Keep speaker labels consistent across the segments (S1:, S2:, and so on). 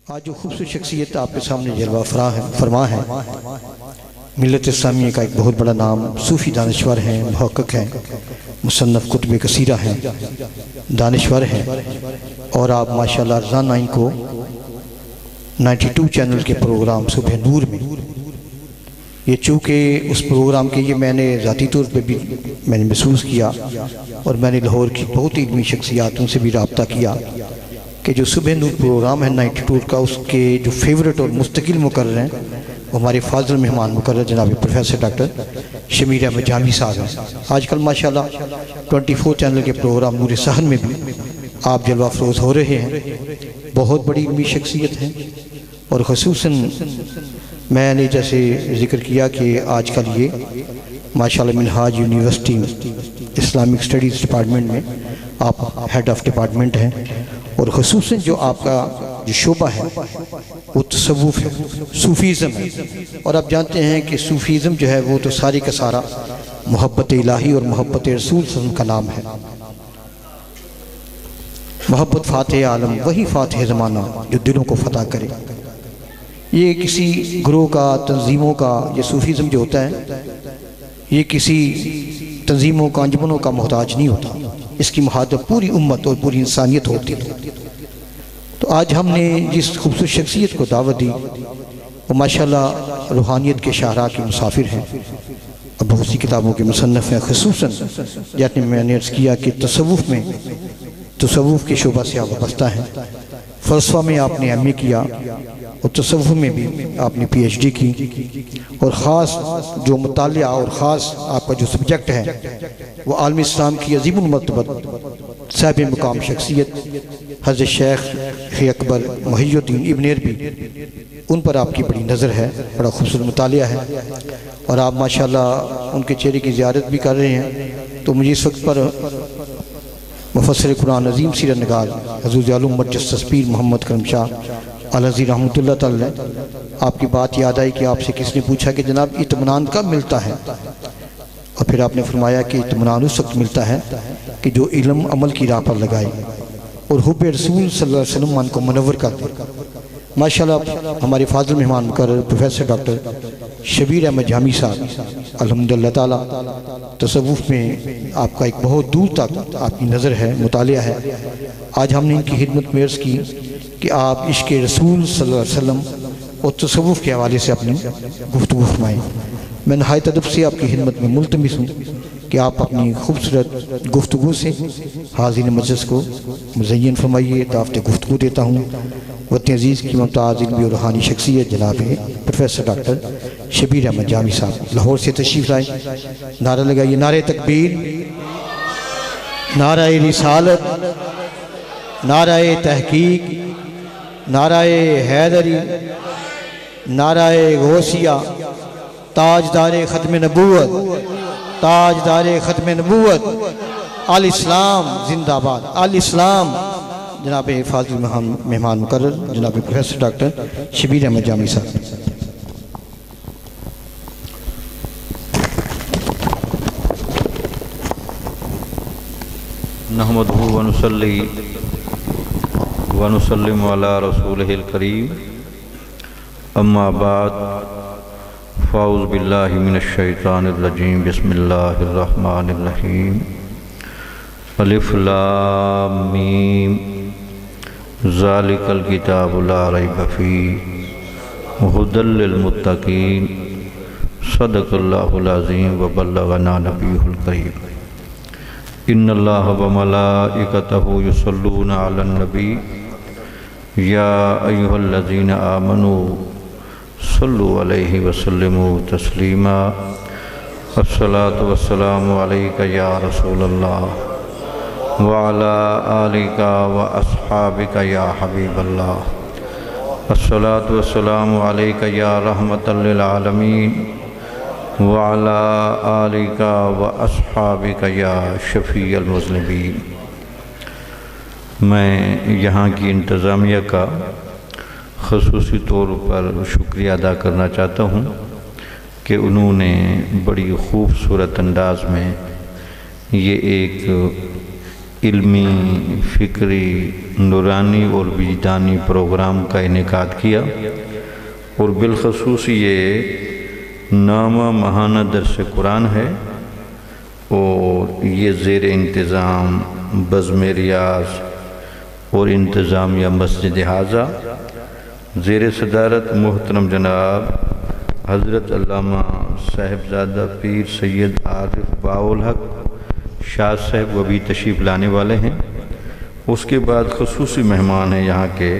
S1: آج جو خوبصورت شخصیت آپ کے سامنے جلوہ فرما ہے، ملت اسلامیہ کا ایک بہت بڑا نام، صوفی دانشور ہیں، محقق ہیں، مصنف کتب کثیرہ ہیں، دانشور ہیں، اور آپ ماشاءاللہ رمضان 9 کو 92 چینل کے پروگرام صبح نور میں، یہ چونکہ اس پروگرام کے یہ میں نے ذاتی طور پہ بھی میں نے محسوس کیا، اور میں نے لاہور کی بہت علمی شخصیاتوں سے بھی رابطہ کیا کہ جو صبح نور پروگرام ہے 92 کا، اس کے جو فیورٹ اور مستقل مقرر ہیں وہ ہمارے فاضل مہمان مقرر جناب پروفیسر ڈاکٹر شبیر احمد جامی صاحب ہیں۔ آج کل ماشاءاللہ 24 چینل کے پروگرام نور صحن میں بھی آپ جلوہ افروز ہو رہے ہیں، بہت بڑی علمی شخصیت ہیں، اور خصوصاً میں نے جیسے ذکر کیا کہ آج کل یہ ماشاءاللہ منہاج یونیورسٹی اسلامک اسٹڈیز ڈپارٹمنٹ میں آپ ہیڈ آف ڈپارٹمنٹ ہیں، اور خصوصاً جو آپ کا جو شعبہ ہے وہ تصوف ہے، صوفیزم ہے، اور آپ جانتے ہیں کہ صوفیزم جو ہے وہ تو ساری کا سارا محبت الہی اور محبت رسول صلی اللہ علیہ وسلم کا نام ہے۔ محبت فاتح عالم وہی فاتح زمانہ جو دلوں کو فتح کرے۔ یہ کسی گروہ کا، تنظیموں کا، یہ صوفیزم جو ہوتا ہے یہ کسی تنظیموں کا، انجمنوں کا محتاج نہیں ہوتا، اس کی محاذ پوری امت اور پوری انسانیت ہوتی ہے۔ تو آج ہم نے جس خوبصورت شخصیت کو دعوت دی وہ ماشاءاللہ روحانیت کے شاہراہ کے مسافر ہیں، اور بہت سی کتابوں کے مصنف ہیں، خصوصاً جیسے میں نے عرض کیا کہ تصوف کے شعبہ سے آپ وابستہ ہیں، فلسفہ میں آپ نے ایم اے کیا، اور تصوف میں بھی آپ نے پی ایچ ڈی کی، اور خاص جو مطالعہ اور خاص آپ کا جو سبجیکٹ ہے وہ عالم اسلام کی عظیم المرتبت صاحب مقام شخصیت حضرت شیخ فی اکبر محی الدین ابن عربی، ان پر آپ کی بڑی نظر ہے، بڑا خوبصورت مطالعہ ہے، اور آپ ماشاءاللہ ان کے چہرے کی زیارت بھی کر رہے ہیں۔ تو مجھے اس وقت پر مفسر قرآن عظیم سیرت نگار حضور عالم مرجس پیر محمد کرم شاہ الازی رحمۃ اللہ تعالی آپ کی بات یاد آئی کہ آپ سے کس نے پوچھا کہ جناب اطمینان کب ملتا ہے، اور پھر آپ نے فرمایا کہ اطمینان اس وقت ملتا ہے کہ جو علم عمل کی راہ پر لگائے اور حب رسول صلی اللہ علیہ وسلم من کو منور کر دے۔ ماشاءاللہ ہمارے فاضل مہمان مقرر پروفیسر ڈاکٹر شبیر احمد جامی صاحب الحمدللہ تعالی تصوف میں آپ کا ایک بہت دور تک آپ کی نظر ہے، مطالعہ ہے۔ آج ہم نے ان کی خدمت میں عرض کی کہ آپ عشق رسول صلی اللہ علیہ وسلم اور تصوف کے حوالے سے اپنی گفتگو فرمائیں۔ میں نہایت ادب سے آپ کی خدمت میں ملتمس ہوں کہ آپ اپنی خوبصورت گفتگو سے حاضرین مجلس کو مزین فرمائیے۔ دعوت گفتگو دیتا ہوں وطن عزیز کی ممتاز علمی اور روحانی شخصیت جناب پروفیسر ڈاکٹر شبیر احمد جامی صاحب لاہور سے تشریف لائیں۔ نعرہ لگائیے، نعرہ تکبیر، نعرہ رسالت، نعرہ تحقیق، نعرہ حیدری، نعرہ غوثیہ، تاجدار ختم نبوت، تاجدار ختم نبوت، آل اسلام زندہ آباد، آل اسلام۔ جناب فاضل مہمان مقرر جناب پروفیسر ڈاکٹر شبیر احمد جامی صاحب۔
S2: نحمدہ ونصلی ونسلم علی رسولہ الکریم، اما بعد فاعوذ باللہ من الشیطان الرجیم، بسم اللہ الرحمن الرحیم، الف لام میم، ذالک الکتاب لا ریب فیہ ھدی للمتقین، صدق اللہ العظیم وبلغنا نبیہ الکریم۔ ان اللہ وملائکتہ یصلون علی النبی یا ایہا الذین آمنوا صلوا علیہ وسلموا تسلیما۔ الصلاۃ والسلام علیک یا رسول اللہ وعلی آلک واصحابک یا حبیب اللہ۔ الصلاۃ والسلام علیک یا رحمۃ للعالمین وعلی آلک واصحابک یا شفیع المذنبین۔ میں یہاں کی انتظامیہ کا خصوصی طور پر شکریہ ادا کرنا چاہتا ہوں کہ انہوں نے بڑی خوبصورت انداز میں یہ ایک علمی، فکری، نورانی اور وجدانی پروگرام کا انعقاد کیا، اور بالخصوص یہ نامہ ماہانہ درس قرآن ہے، اور یہ زیر انتظام بزم ریاض اور انتظامیہ مسجد حاضہ، زیر صدارت محترم جناب حضرت علامہ صاحبزادہ پیر سید عارف باالحق شاہ صاحب وہ بھی تشریف لانے والے ہیں۔ اس کے بعد خصوصی مہمان ہیں یہاں کے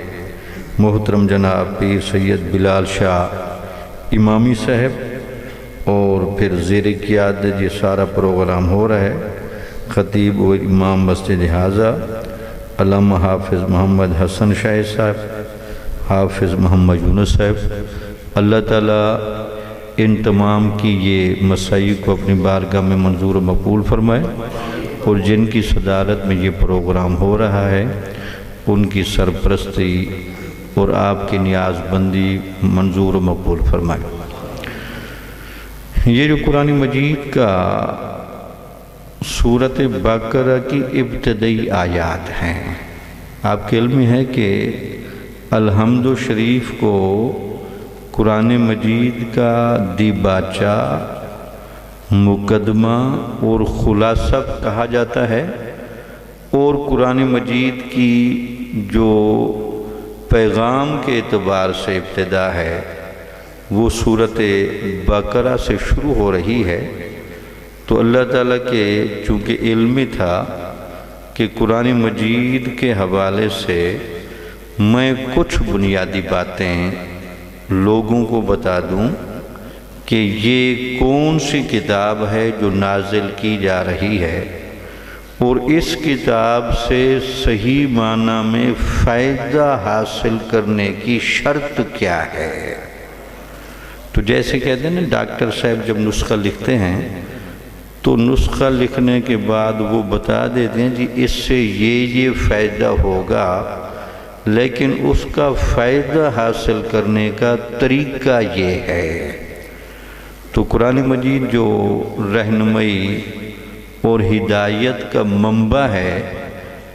S2: محترم جناب پیر سید بلال شاہ امامی صاحب، اور پھر زیر قیادت یہ سارا پروگرام ہو رہا ہے خطیب و امام مسجد حاضہ علامہ حافظ محمد حسن شاہ صاحب، حافظ محمد یونس صاحب۔ اللہ تعالیٰ ان تمام کی یہ مساعی کو اپنی بارگاہ میں منظور و مقبول فرمائے، اور جن کی صدارت میں یہ پروگرام ہو رہا ہے ان کی سرپرستی اور آپ کی نیاز بندی منظور و مقبول فرمائے۔ یہ جو قرآن مجید کا سورۃ بقرہ کی ابتدائی آیات ہیں، آپ کے علم میں ہے کہ الحمد شریف کو قرآن مجید کا دیباچہ، مقدمہ اور خلاصہ کہا جاتا ہے، اور قرآن مجید کی جو پیغام کے اعتبار سے ابتدا ہے وہ سورۃ بقرہ سے شروع ہو رہی ہے۔ تو اللہ تعالیٰ کے چونکہ علم تھا کہ قرآن مجید کے حوالے سے میں کچھ بنیادی باتیں لوگوں کو بتا دوں کہ یہ کون سی کتاب ہے جو نازل کی جا رہی ہے، اور اس کتاب سے صحیح معنی میں فائدہ حاصل کرنے کی شرط کیا ہے۔ تو جیسے کہتے ہیں نا ڈاکٹر صاحب جب نسخہ لکھتے ہیں تو نسخہ لکھنے کے بعد وہ بتا دیتے ہیں جی اس سے یہ فائدہ ہوگا، لیکن اس کا فائدہ حاصل کرنے کا طریقہ یہ ہے۔ تو قرآن مجید جو رہنمائی اور ہدایت کا منبع ہے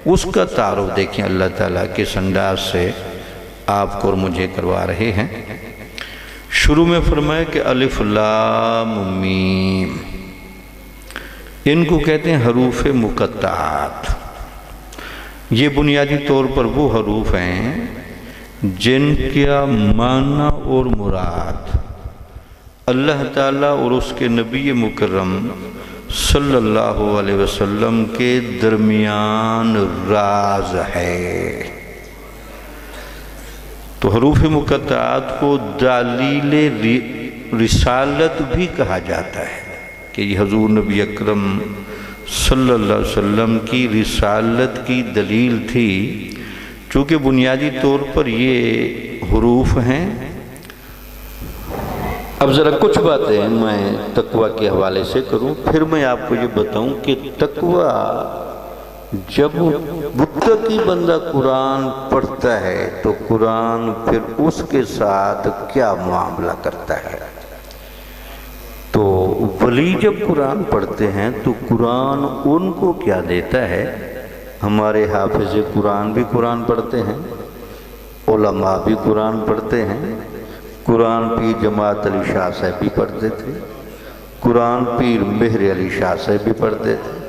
S2: اس کا تعارف دیکھیں اللہ تعالیٰ کس انداز سے آپ کو اور مجھے کروا رہے ہیں۔ شروع میں فرمایا کہ الف لام میم، ان کو کہتے ہیں حروف مقطعات۔ یہ بنیادی طور پر وہ حروف ہیں جن کا معنی اور مراد اللہ تعالیٰ اور اس کے نبی مکرم صلی اللہ علیہ وسلم کے درمیان راز ہے۔ تو حروف مقطعات کو دلیل رسالت بھی کہا جاتا ہے کہ یہ حضور نبی اکرم صلی اللہ علیہ وسلم کی رسالت کی دلیل تھی، چونکہ بنیادی طور پر یہ حروف ہیں۔ اب ذرا کچھ باتیں میں تقویٰ کے حوالے سے کروں، پھر میں آپ کو یہ بتاؤں کہ تقویٰ جب متقی بندہ قرآن پڑھتا ہے تو قرآن پھر اس کے ساتھ کیا معاملہ کرتا ہے۔ تو ولی جب قرآن پڑھتے ہیں تو قرآن ان کو کیا دیتا ہے۔ ہمارے حافظ قرآن بھی قرآن پڑھتے ہیں، علماء بھی قرآن پڑھتے ہیں، قرآن پیر جماعت علی شاہ صاحب بھی پڑھتے تھے، قرآن پیر مہر علی شاہ صاحب بھی پڑھتے تھے،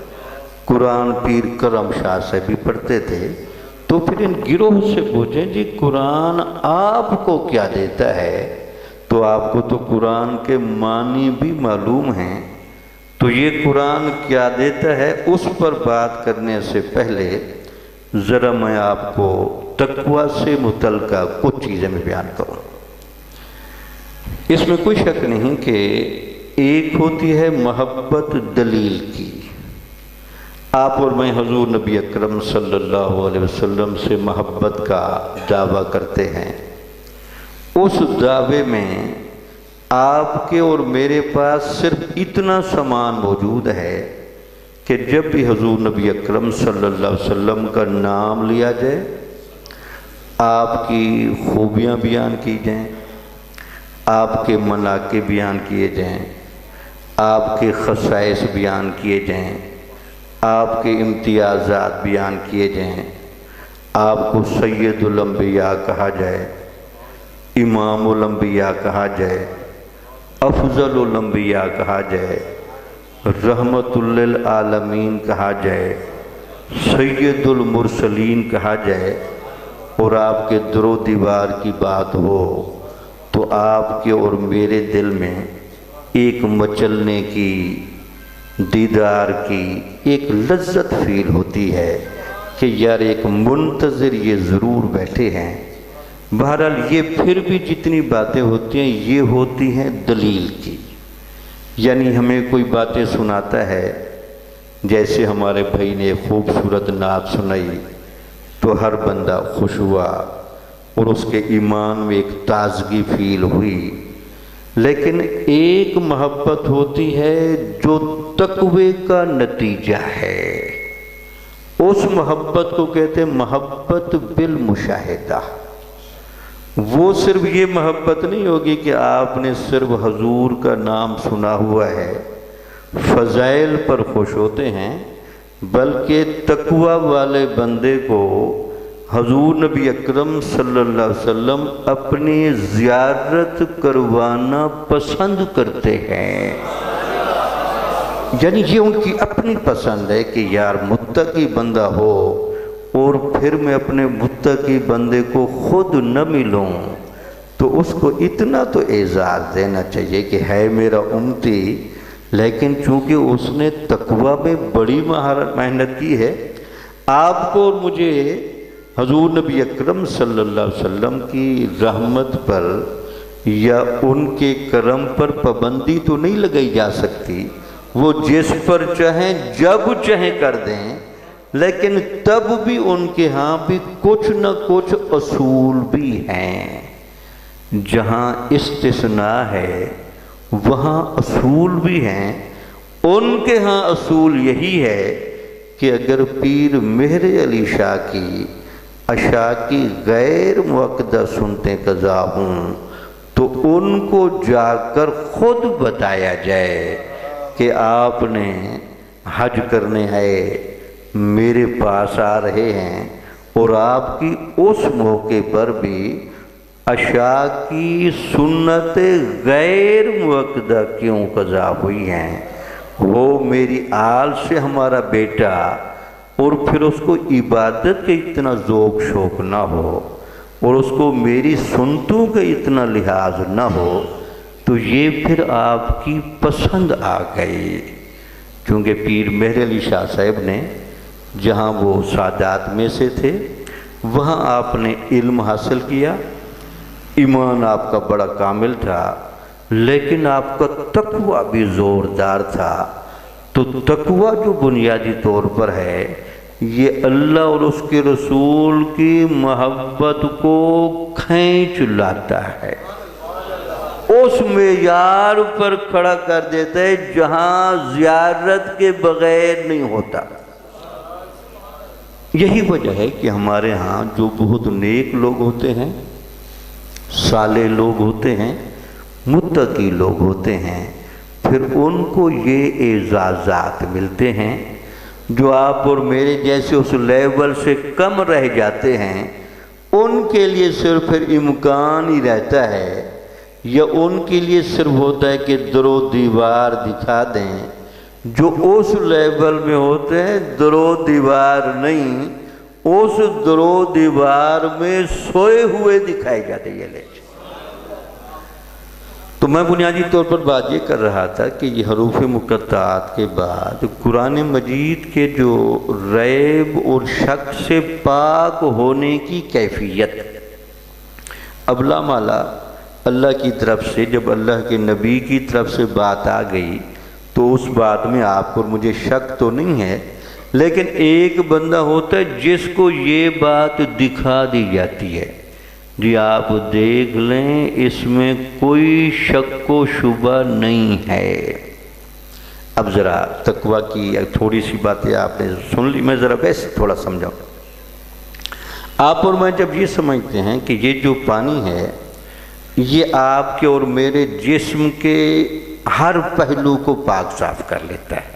S2: قرآن پیر کرم شاہ صاحب بھی پڑھتے تھے۔ تو پھر ان گروہ سے پوچھیں جی قرآن آپ کو کیا دیتا ہے، تو آپ کو تو قرآن کے معنی بھی معلوم ہیں۔ تو یہ قرآن کیا دیتا ہے اس پر بات کرنے سے پہلے ذرا میں آپ کو تقویٰ سے متعلقہ کچھ چیزیں میں بیان کروں۔ اس میں کوئی شک نہیں کہ ایک ہوتی ہے محبت دلیل کی۔ آپ اور میں حضور نبی اکرم صلی اللہ علیہ وسلم سے محبت کا دعویٰ کرتے ہیں، اس دعوے میں آپ کے اور میرے پاس صرف اتنا سامان موجود ہے کہ جب بھی حضور نبی اکرم صلی اللہ علیہ وسلم کا نام لیا جائے، آپ کی خوبیاں بیان کی جائیں، آپ کے مناقب بیان کیے جائیں، آپ کے خصائص بیان کیے جائیں، آپ کے امتیازات بیان کیے جائیں، آپ کو سید الانبیاء کہا جائے، امام الانبیاء کہا جائے، افضل الانبیاء کہا جائے، رحمت للعالمین کہا جائے، سید المرسلین کہا جائے، اور آپ کے در و دیوار کی بات ہو تو آپ کے اور میرے دل میں ایک مچلنے کی، دیدار کی ایک لذت فیل ہوتی ہے کہ یار ایک منتظر یہ ضرور بیٹھے ہیں۔ بہرحال یہ پھر بھی جتنی باتیں ہوتی ہیں یہ ہوتی ہیں دلیل کی، یعنی ہمیں کوئی باتیں سناتا ہے، جیسے ہمارے بھائی نے خوبصورت نعت سنائی تو ہر بندہ خوش ہوا اور اس کے ایمان میں ایک تازگی فیل ہوئی، لیکن ایک محبت ہوتی ہے جو تقوی کا نتیجہ ہے، اس محبت کو کہتے ہیں محبت بالمشاہدہ۔ وہ صرف یہ محبت نہیں ہوگی کہ آپ نے صرف حضور کا نام سنا ہوا ہے، فضائل پر خوش ہوتے ہیں، بلکہ تقوی والے بندے کو حضور نبی اکرم صلی اللہ علیہ وسلم اپنی زیارت کروانا پسند کرتے ہیں، یعنی یہ ان کی اپنی پسند ہے کہ یار متقی بندہ ہو اور پھر میں اپنے متقی بندے کو خود نہ ملوں تو اس کو اتنا تو اعزاز دینا چاہیے کہ ہے میرا امتی، لیکن چونکہ اس نے تقوی میں بڑی محنت کی ہے۔ آپ کو اور مجھے حضور نبی اکرم صلی اللہ علیہ وسلم کی رحمت پر یا ان کے کرم پر پابندی تو نہیں لگائی جا سکتی، وہ جس پر چاہیں جب چاہیں کر دیں، لیکن تب بھی ان کے ہاں بھی کچھ نہ کچھ اصول بھی ہیں۔ جہاں استثناء ہے وہاں اصول بھی ہیں۔ ان کے ہاں اصول یہی ہے کہ اگر پیر مہر علی شاہ کی عشاء کی غیر موقدہ سنتیں قضا ہوں تو ان کو جا کر خود بتایا جائے کہ آپ نے حج کرنے آئے، میرے پاس آ رہے ہیں، اور آپ کی اس موقع پر بھی عشاء کی سنت غیر موقدہ کیوں قضا ہوئی ہیں، وہ میری آل سے ہمارا بیٹا، اور پھر اس کو عبادت کے اتنا ذوق شوق نہ ہو اور اس کو میری سنتوں کا اتنا لحاظ نہ ہو تو یہ پھر آپ کی پسند آ گئی۔ کیونکہ پیر مہر علی شاہ صاحب نے جہاں وہ سادات میں سے تھے وہاں آپ نے علم حاصل کیا، ایمان آپ کا بڑا کامل تھا، لیکن آپ کا تقوی بھی زوردار تھا۔ تو تقوی جو بنیادی طور پر ہے یہ اللہ اور اس کے رسول کی محبت کو کھینچ لاتا ہے، اس معیار پر کھڑا کر دیتا ہے جہاں زیارت کے بغیر نہیں ہوتا۔ یہی وجہ ہے کہ ہمارے ہاں جو بہت نیک لوگ ہوتے ہیں، صالح لوگ ہوتے ہیں، متقی لوگ ہوتے ہیں، پھر ان کو یہ اعزازات ملتے ہیں۔ جو آپ اور میرے جیسے اس لیول سے کم رہ جاتے ہیں ان کے لیے صرف پھر امکان ہی رہتا ہے یا ان کے لیے صرف ہوتا ہے کہ در و دیوار دکھا دیں۔ جو اس لیول میں ہوتے ہیں در و دیوار نہیں، اس در و دیوار میں سوئے ہوئے دکھائے جاتے ہیں۔ یہ لے تو میں بنیادی طور پر بات یہ کر رہا تھا کہ یہ حروف مقطعات کے بعد قرآن مجید کے جو ریب اور شک سے پاک ہونے کی کیفیت، ابلا مالا اللہ کی طرف سے جب اللہ کے نبی کی طرف سے بات آ گئی تو اس بات میں آپ کو مجھے شک تو نہیں ہے، لیکن ایک بندہ ہوتا ہے جس کو یہ بات دکھا دی جاتی ہے، جی آپ دیکھ لیں اس میں کوئی شک و شبہ نہیں ہے۔ اب ذرا تقوی کی تھوڑی سی باتیں آپ نے سن لی، میں ذرا ویسے تھوڑا سمجھاؤں۔ آپ اور میں جب یہ سمجھتے ہیں کہ یہ جو پانی ہے یہ آپ کے اور میرے جسم کے ہر پہلو کو پاک صاف کر لیتا ہے،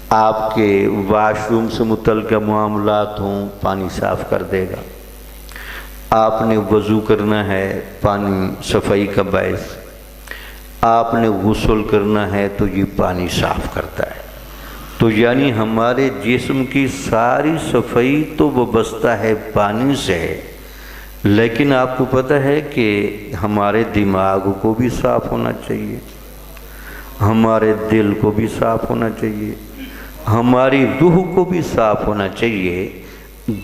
S2: آپ کے واش روم سے متعلقہ معاملات ہوں پانی صاف کر دے گا، آپ نے وضو کرنا ہے پانی صفائی کا باعث، آپ نے غسل کرنا ہے تو یہ پانی صاف کرتا ہے۔ تو یعنی ہمارے جسم کی ساری صفائی تو وابستہ ہے پانی سے، لیکن آپ کو پتہ ہے کہ ہمارے دماغ کو بھی صاف ہونا چاہیے، ہمارے دل کو بھی صاف ہونا چاہیے، ہماری روح کو بھی صاف ہونا چاہیے۔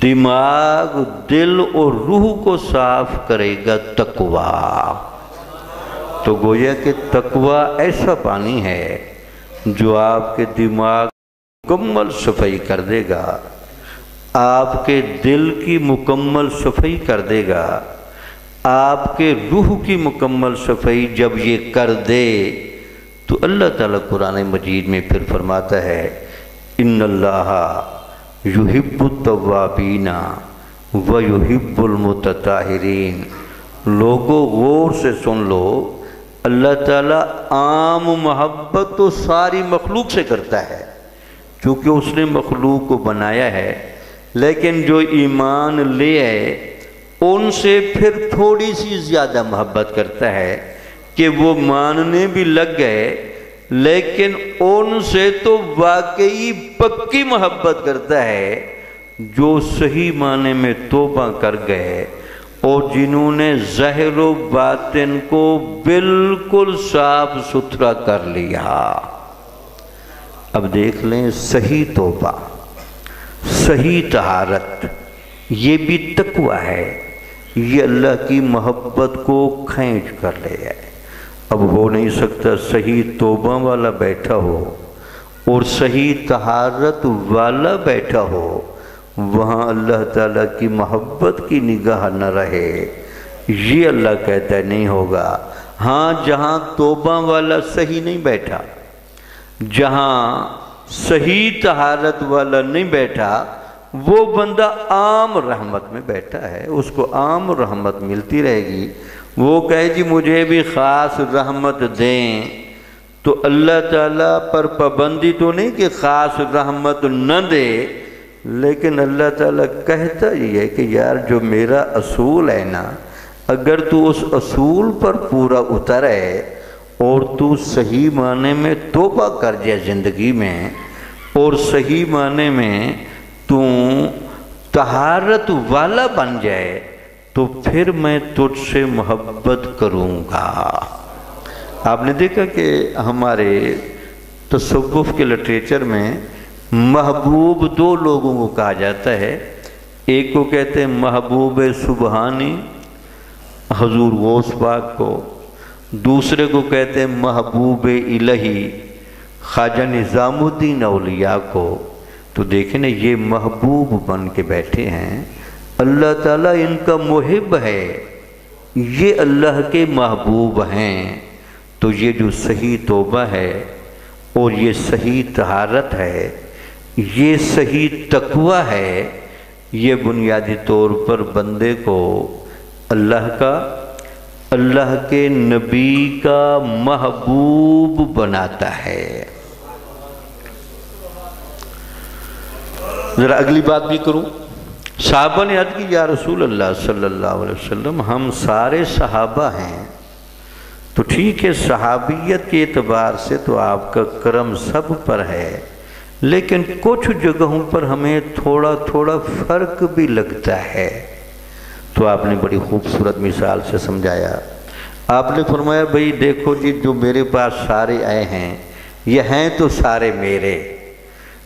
S2: دماغ، دل اور روح کو صاف کرے گا تقویٰ۔ تو گویا کہ تقویٰ ایسا پانی ہے جو آپ کے دماغ مکمل صفائی کر دے گا، آپ کے دل کی مکمل صفائی کر دے گا، آپ کے روح کی مکمل صفائی جب یہ کر دے تو اللہ تعالیٰ قرآن مجید میں پھر فرماتا ہے ان اللہ یحب التوابین ویحب المتطہرین۔ لوگوں غور سے سن لو، اللہ تعالیٰ عام محبت تو ساری مخلوق سے کرتا ہے کیونکہ اس نے مخلوق کو بنایا ہے، لیکن جو ایمان لے آئے ان سے پھر تھوڑی سی زیادہ محبت کرتا ہے کہ وہ ماننے بھی لگ گئے، لیکن ان سے تو واقعی پکی محبت کرتا ہے جو صحیح معنی میں توبہ کر گئے اور جنہوں نے ظاہر و باطن کو بالکل صاف ستھرا کر لیا۔ اب دیکھ لیں، صحیح توبہ، صحیح طہارت، یہ بھی تقویٰ ہے، یہ اللہ کی محبت کو کھینچ کر لے ہے۔ اب ہو نہیں سکتا صحیح توبہ والا بیٹھا ہو اور صحیح طہارت والا بیٹھا ہو، وہاں اللہ تعالیٰ کی محبت کی نگاہ نہ رہے، یہ اللہ کہتا ہے نہیں ہوگا۔ ہاں، جہاں توبہ والا صحیح نہیں بیٹھا، جہاں صحیح طہارت والا نہیں بیٹھا، وہ بندہ عام رحمت میں بیٹھا ہے، اس کو عام رحمت ملتی رہے گی۔ وہ کہے جی مجھے بھی خاص رحمت دیں، تو اللہ تعالیٰ پر پابندی تو نہیں کہ خاص رحمت نہ دے، لیکن اللہ تعالیٰ کہتا یہ ہے کہ یار جو میرا اصول ہے نا، اگر تو اس اصول پر پورا اتر ہے اور تو صحیح معنی میں توبہ کر جائے زندگی میں اور صحیح معنی میں تو طہارت والا بن جائے، تو پھر میں تجھ سے محبت کروں گا۔ آپ نے دیکھا کہ ہمارے تصوف کے لٹریچر میں محبوب دو لوگوں کو کہا جاتا ہے، ایک کو کہتے ہیں محبوب سبحانی حضور غوث پاک کو، دوسرے کو کہتے ہیں محبوب الہی خواجہ نظام الدین اولیاء کو۔ تو دیکھیں نا، یہ محبوب بن کے بیٹھے ہیں، اللہ تعالیٰ ان کا محب ہے، یہ اللہ کے محبوب ہیں۔ تو یہ جو صحیح توبہ ہے اور یہ صحیح طہارت ہے، یہ صحیح تقویٰ ہے، یہ بنیادی طور پر بندے کو اللہ کا، اللہ کے نبی کا محبوب بناتا ہے۔ ذرا اگلی بات بھی کروں۔ صحابہ نے عرض کی یا رسول اللہ صلی اللہ علیہ وسلم، ہم سارے صحابہ ہیں، تو ٹھیک ہے صحابیت کے اعتبار سے تو آپ کا کرم سب پر ہے، لیکن کچھ جگہوں پر ہمیں تھوڑا تھوڑا فرق بھی لگتا ہے۔ تو آپ نے بڑی خوبصورت مثال سے سمجھایا۔ آپ نے فرمایا بھئی دیکھو جی، جو میرے پاس سارے آئے ہیں یہ ہیں تو سارے میرے،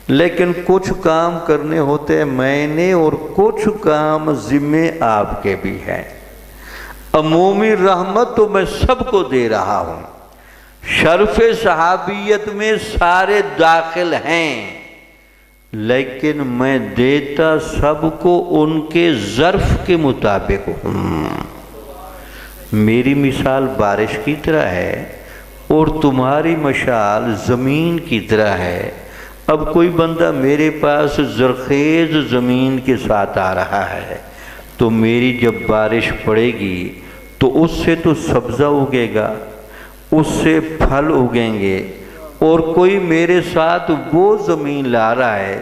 S2: لیکن کچھ کام کرنے ہوتے ہیں میں نے اور کچھ کام ذمہ آپ کے بھی ہیں۔ عمومی رحمت تو میں سب کو دے رہا ہوں، شرف صحابیت میں سارے داخل ہیں، لیکن میں دیتا سب کو ان کے ظرف کے مطابق ہوں۔ میری مثال بارش کی طرح ہے اور تمہاری مشال زمین کی طرح ہے۔ اب کوئی بندہ میرے پاس زرخیز زمین کے ساتھ آ رہا ہے، تو میری جب بارش پڑے گی تو اس سے تو سبزہ اگے گا، اس سے پھل اگیں گے، اور کوئی میرے ساتھ وہ زمین لا رہا ہے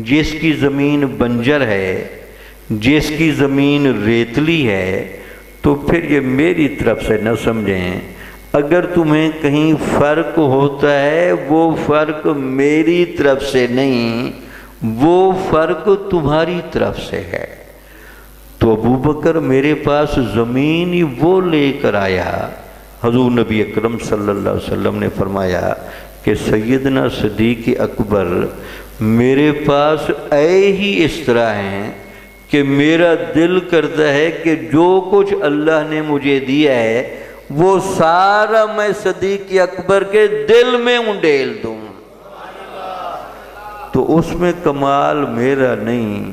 S2: جس کی زمین بنجر ہے، جس کی زمین ریتلی ہے، تو پھر یہ میری طرف سے نہ سمجھیں۔ اگر تمہیں کہیں فرق ہوتا ہے وہ فرق میری طرف سے نہیں، وہ فرق تمہاری طرف سے ہے۔ تو ابو بکر میرے پاس زمین ہی وہ لے کر آیا۔ حضور نبی اکرم صلی اللہ علیہ وسلم نے فرمایا کہ سیدنا صدیق اکبر میرے پاس آئے ہی اس طرح ہیں کہ میرا دل کرتا ہے کہ جو کچھ اللہ نے مجھے دیا ہے وہ سارا میں صدیق اکبر کے دل میں انڈیل دوں۔ تو اس میں کمال میرا نہیں،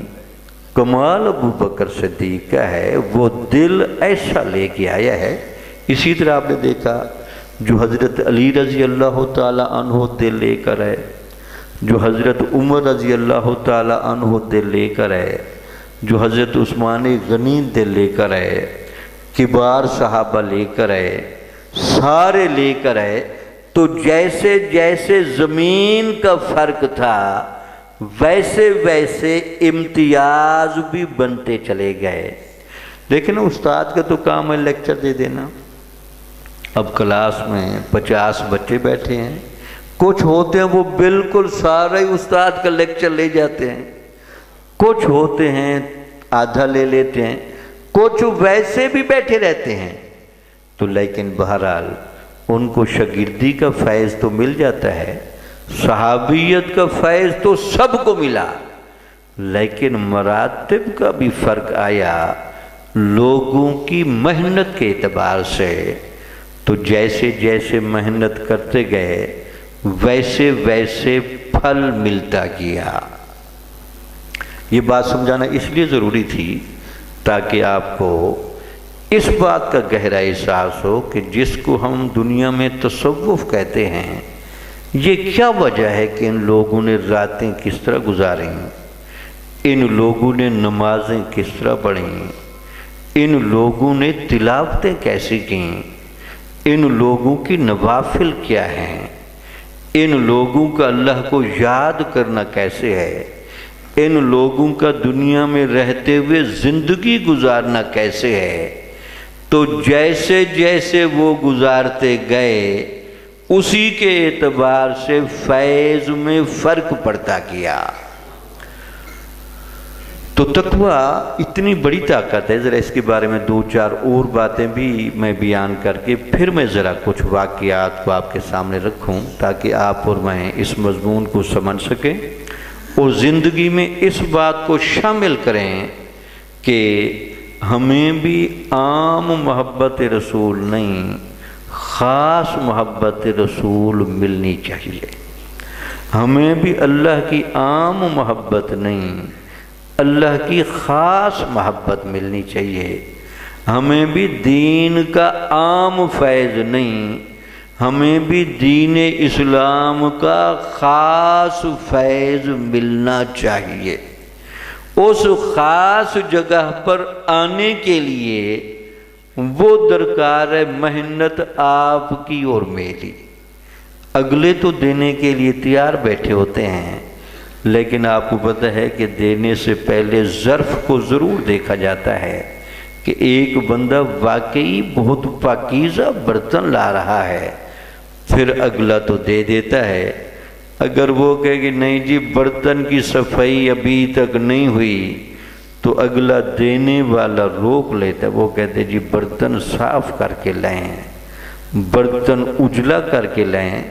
S2: کمال ابو بکر صدیق کا ہے، وہ دل ایسا لے کے آیا ہے۔ اسی طرح آپ نے دیکھا جو حضرت علی رضی اللہ تعالی عنہ دل لے کر آئے، جو حضرت عمر رضی اللہ تعالی عنہ دل لے کر آئے، جو حضرت عثمان غنی دل لے کر آئے، کبار صحابہ لے کر آئے، سارے لے کر آئے، تو جیسے جیسے زمین کا فرق تھا ویسے ویسے امتیاز بھی بنتے چلے گئے۔ لیکن استاد کا تو کام ہے لیکچر دے دینا۔ اب کلاس میں 50 بچے بیٹھے ہیں، کچھ ہوتے ہیں وہ بالکل سارا ہی استاد کا لیکچر لے جاتے ہیں، کچھ ہوتے ہیں آدھا لے لیتے ہیں، کچھ ویسے بھی بیٹھے رہتے ہیں۔ تو لیکن بہرحال ان کو شاگردی کا فیض تو مل جاتا ہے، صحابیت کا فیض تو سب کو ملا، لیکن مراتب کا بھی فرق آیا لوگوں کی محنت کے اعتبار سے۔ تو جیسے جیسے محنت کرتے گئے ویسے ویسے پھل ملتا گیا۔ یہ بات سمجھانا اس لیے ضروری تھی تاکہ آپ کو اس بات کا گہرا احساس ہو کہ جس کو ہم دنیا میں تصوف کہتے ہیں، یہ کیا وجہ ہے کہ ان لوگوں نے راتیں کس طرح گزاریں، ان لوگوں نے نمازیں کس طرح پڑھیں، ان لوگوں نے تلاوتیں کیسی کیں، ان لوگوں کی نوافل کیا ہیں، ان لوگوں کا اللہ کو یاد کرنا کیسے ہے، ان لوگوں کا دنیا میں رہتے ہوئے زندگی گزارنا کیسے ہے۔ تو جیسے جیسے وہ گزارتے گئے اسی کے اعتبار سے فیض میں فرق پڑتا گیا۔ تو تقویٰ اتنی بڑی طاقت ہے، ذرا اس کے بارے میں 2-4 اور باتیں بھی میں بیان کر کے پھر میں ذرا کچھ واقعات کو آپ کے سامنے رکھوں تاکہ آپ اور میں اس مضمون کو سمجھ سکیں اور زندگی میں اس بات کو شامل کریں کہ ہمیں بھی عام محبت رسول نہیں، خاص محبت رسول ملنی چاہیے۔ ہمیں بھی اللہ کی عام محبت نہیں، اللہ کی خاص محبت ملنی چاہیے۔ ہمیں بھی دین کا عام فیض نہیں، ہمیں بھی دین اسلام کا خاص فیض ملنا چاہیے۔ اس خاص جگہ پر آنے کے لیے وہ درکار ہے محنت آپ کی اور میری۔ اگلے تو دینے کے لیے تیار بیٹھے ہوتے ہیں، لیکن آپ کو پتہ ہے کہ دینے سے پہلے ظرف کو ضرور دیکھا جاتا ہے کہ ایک بندہ واقعی بہت پاکیزہ برتن لا رہا ہے، پھر اگلا تو دے دیتا ہے۔ اگر وہ کہے کہ نہیں جی برتن کی صفائی ابھی تک نہیں ہوئی تو اگلا دینے والا روک لیتا ہے، وہ کہتے جی برتن صاف کر کے لائیں، برتن اجلا کر کے لائیں۔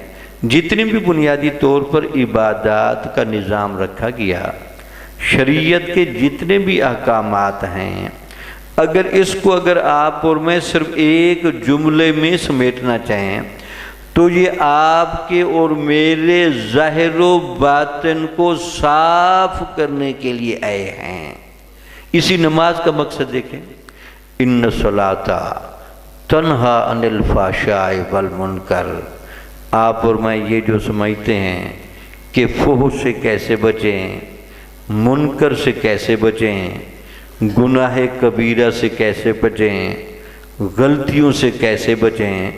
S2: جتنی بھی بنیادی طور پر عبادات کا نظام رکھا گیا، شریعت کے جتنے بھی احکامات ہیں، اگر آپ اور میں صرف ایک جملے میں سمیٹنا چاہیں تو یہ آپ کے اور میرے ظاہر و باطن کو صاف کرنے کے لیے آئے ہیں۔ اسی نماز کا مقصد دیکھیں، ان الصلاۃ تنہی عن الفحشاء والمنکر۔ آپ اور میں یہ جو سمجھتے ہیں کہ فحش سے کیسے بچیں، منکر سے کیسے بچیں، گناہ کبیرہ سے کیسے بچیں، غلطیوں سے کیسے بچیں،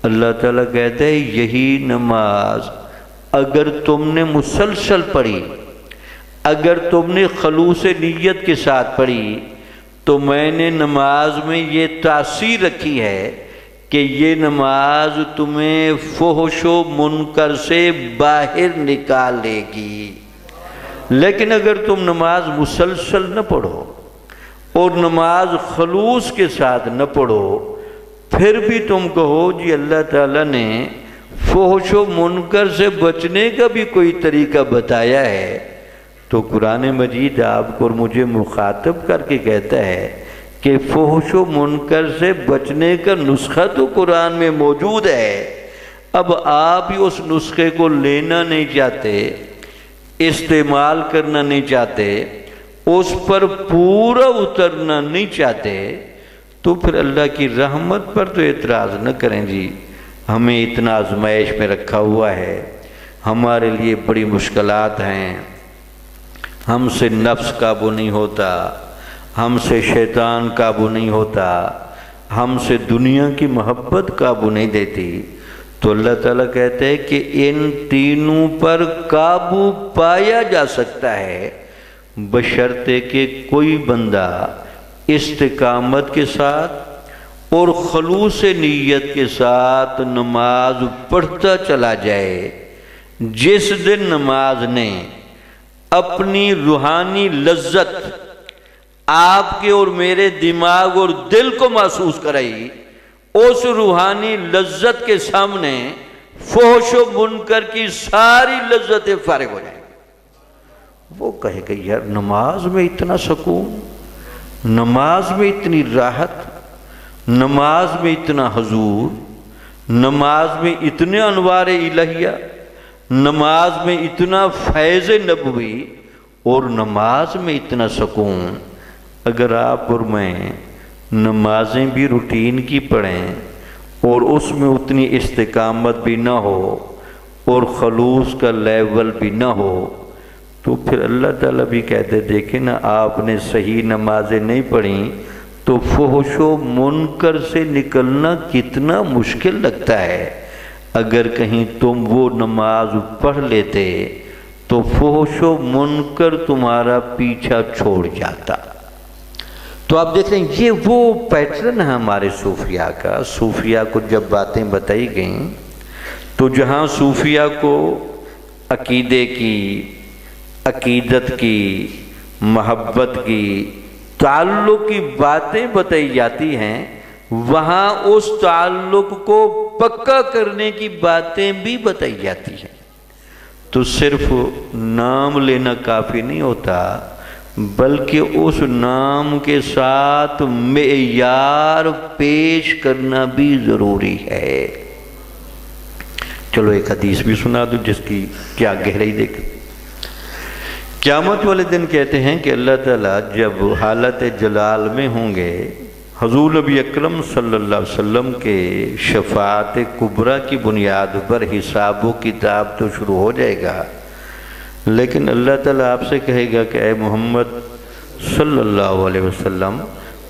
S2: اللہ تعالیٰ کہتا ہے یہی نماز اگر تم نے مسلسل پڑھی، اگر تم نے خلوص نیت کے ساتھ پڑھی، تو میں نے نماز میں یہ تاثیر رکھی ہے کہ یہ نماز تمہیں فحش و منکر سے باہر نکال لے گی۔ لیکن اگر تم نماز مسلسل نہ پڑھو اور نماز خلوص کے ساتھ نہ پڑھو، پھر بھی تم کہو جی اللہ تعالیٰ نے فحش و منکر سے بچنے کا بھی کوئی طریقہ بتایا ہے، تو قرآن مجید آپ کو اور مجھے مخاطب کر کے کہتا ہے کہ فحش و منکر سے بچنے کا نسخہ تو قرآن میں موجود ہے، اب آپ ہی اس نسخے کو لینا نہیں چاہتے، استعمال کرنا نہیں چاہتے، اس پر پورا اترنا نہیں چاہتے، تو پھر اللہ کی رحمت پر تو اعتراض نہ کریں جی، ہمیں اتنا آزمائش میں رکھا ہوا ہے، ہمارے لیے بڑی مشکلات ہیں، ہم سے نفس قابو نہیں ہوتا، ہم سے شیطان قابو نہیں ہوتا، ہم سے دنیا کی محبت قابو نہیں دیتی، تو اللہ تعالیٰ کہتے ہیں کہ ان تینوں پر قابو پایا جا سکتا ہے، بشرطے کہ کوئی بندہ استقامت کے ساتھ اور خلوص نیت کے ساتھ نماز پڑھتا چلا جائے۔ جس دن نماز نے اپنی روحانی لذت آپ کے اور میرے دماغ اور دل کو محسوس کرائی، اس روحانی لذت کے سامنے فحش و منکر کی ساری لذتیں فارغ ہو جائیں۔ وہ کہے کہ یار نماز میں اتنا سکون، نماز میں اتنی راحت، نماز میں اتنا حضور، نماز میں اتنے انوار الہیہ، نماز میں اتنا فیض نبوی اور نماز میں اتنا سکون۔ اگر آپ اور میں نمازیں بھی روٹین کی پڑھیں اور اس میں اتنی استقامت بھی نہ ہو اور خلوص کا لیول بھی نہ ہو، تو پھر اللہ تعالیٰ بھی کہتے دیکھیں نا آپ نے صحیح نمازیں نہیں پڑھیں تو فحش و منکر سے نکلنا کتنا مشکل لگتا ہے۔ اگر کہیں تم وہ نماز پڑھ لیتے تو فحش و منکر تمہارا پیچھا چھوڑ جاتا۔ تو آپ دیکھ لیں یہ وہ پیٹرن ہے ہمارے صوفیاء کا۔ صوفیاء کو جب باتیں بتائی گئیں تو جہاں صوفیاء کو عقیدے کی، عقیدت کی، محبت کی، تعلق کی باتیں بتائی جاتی ہیں، وہاں اس تعلق کو پکا کرنے کی باتیں بھی بتائی جاتی ہیں۔ تو صرف نام لینا کافی نہیں ہوتا، بلکہ اس نام کے ساتھ معیار پیش کرنا بھی ضروری ہے۔ چلو ایک حدیث بھی سنا دوں جس کی کیا گہرائی دیکھیں۔ قیامت والے دن کہتے ہیں کہ اللہ تعالیٰ جب حالت جلال میں ہوں گے، حضور نبی اکرم صلی اللہ علیہ وسلم کے شفاعت کبریٰ کی بنیاد پر حساب و کتاب تو شروع ہو جائے گا، لیکن اللہ تعالیٰ آپ سے کہے گا کہ اے محمد صلی اللہ علیہ وسلم،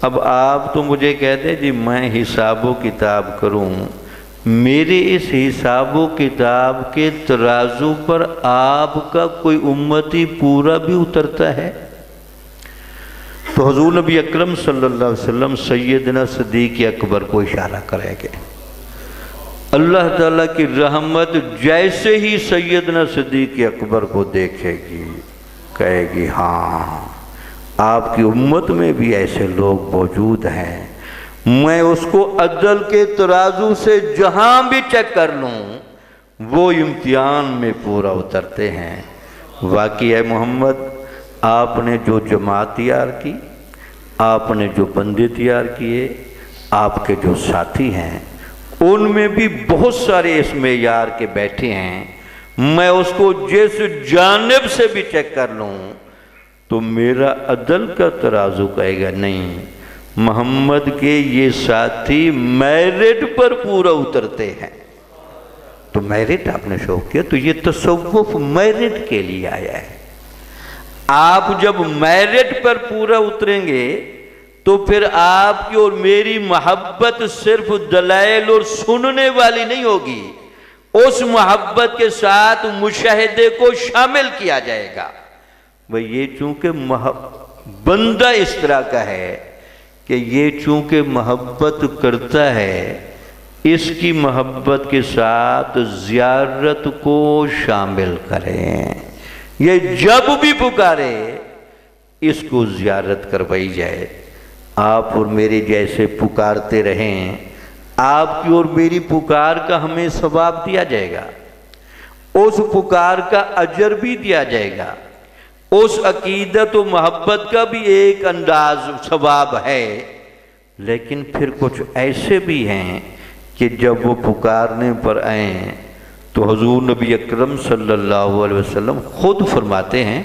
S2: اب آپ تو مجھے کہتے ہیں جی میں حساب و کتاب کروں، میرے اس حساب و کتاب کے ترازو پر آپ کا کوئی امتی پورا بھی اترتا ہے؟ تو حضور نبی اکرم صلی اللہ علیہ وسلم سیدنا صدیق اکبر کو اشارہ کریں گے۔ اللہ تعالیٰ کی رحمت جیسے ہی سیدنا صدیق اکبر کو دیکھے گی، کہے گی ہاں آپ کی امت میں بھی ایسے لوگ موجود ہیں، میں اس کو عدل کے ترازو سے جہاں بھی چیک کر لوں وہ امتحان میں پورا اترتے ہیں۔ واقعی ہے محمد، آپ نے جو جماعت تیار کی، آپ نے جو بندے تیار کیے، آپ کے جو ساتھی ہیں، ان میں بھی بہت سارے اس معیار کے بیٹھے ہیں، میں اس کو جس جانب سے بھی چیک کر لوں تو میرا عدل کا ترازو کہے گا نہیں، محمد کے یہ ساتھی میرٹ پر پورا اترتے ہیں۔ تو میرٹ آپ نے شوق کیا، تو یہ تصوف میرٹ کے لیے آیا ہے۔ آپ جب میرٹ پر پورا اتریں گے تو پھر آپ کی اور میری محبت صرف دلائل اور سننے والی نہیں ہوگی، اس محبت کے ساتھ مشاہدے کو شامل کیا جائے گا۔ بھئی یہ چونکہ بندہ اس طرح کا ہے کہ یہ چونکہ محبت کرتا ہے، اس کی محبت کے ساتھ زیارت کو شامل کریں۔ یہ جب بھی پکارے اس کو زیارت کروائی جائے۔ آپ اور میرے جیسے پکارتے رہیں، آپ کی اور میری پکار کا ہمیں ثواب دیا جائے گا، اس پکار کا اجر بھی دیا جائے گا، اس عقیدت و محبت کا بھی ایک انداز ثواب ہے۔ لیکن پھر کچھ ایسے بھی ہیں کہ جب وہ پکارنے پر آئیں تو حضور نبی اکرم صلی اللہ علیہ وسلم خود فرماتے ہیں،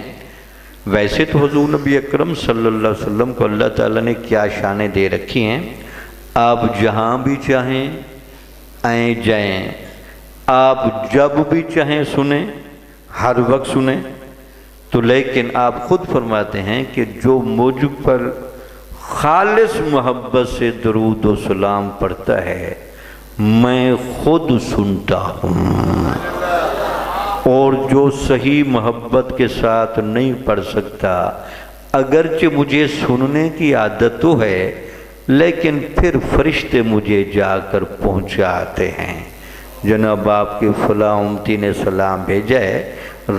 S2: ویسے تو حضور نبی اکرم صلی اللہ علیہ وسلم کو اللہ تعالیٰ نے کیا شانیں دے رکھی ہیں، آپ جہاں بھی چاہیں آئیں جائیں، آپ جب بھی چاہیں سنیں، ہر وقت سنیں، تو لیکن آپ خود فرماتے ہیں کہ جو مجھ پر خالص محبت سے درود و سلام پڑھتا ہے میں خود سنتا ہوں، اور جو صحیح محبت کے ساتھ نہیں پڑھ سکتا، اگرچہ مجھے سننے کی عادت تو ہے لیکن پھر فرشتے مجھے جا کر پہنچاتے ہیں، جناب آپ کے فلاں امتی نے سلام بھیجا ہے،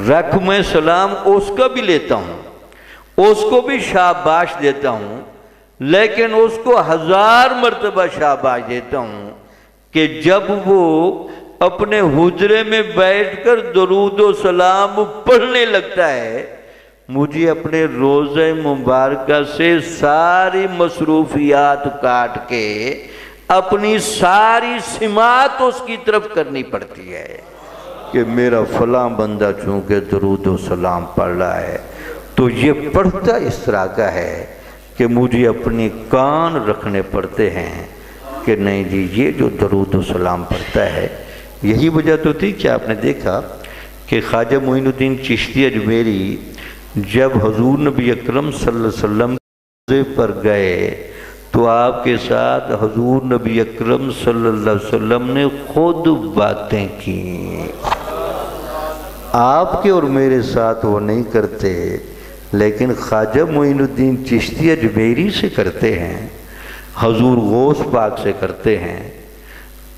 S2: رکھ میں سلام اس کا بھی لیتا ہوں، اس کو بھی شاباش دیتا ہوں، لیکن اس کو 1000 مرتبہ شاباش دیتا ہوں کہ جب وہ اپنے حجرے میں بیٹھ کر درود و سلام پڑھنے لگتا ہے، مجھے اپنے روزہ مبارکہ سے ساری مصروفیات کاٹ کے اپنی ساری سماعت اس کی طرف کرنی پڑتی ہے کہ میرا فلاں بندہ چونکہ درود و سلام پڑھ رہا ہے تو یہ پڑھتا اس طرح کا ہے کہ مجھے اپنے کان رکھنے پڑتے ہیں کہ نہیں جی یہ جو درود و سلام پڑھتا ہے۔ یہی وجہ تو تھی کہ آپ نے دیکھا کہ خواجہ معین الدین چشتی اجمیری جب حضور نبی اکرم صلی اللہ علیہ وسلم پر گئے تو آپ کے ساتھ حضور نبی اکرم صلی اللہ علیہ وسلم نے خود باتیں کی۔ آپ کے اور میرے ساتھ وہ نہیں کرتے، لیکن خواجہ معین الدین چشتی اجمیری سے کرتے ہیں، حضور غوث پاک سے کرتے ہیں،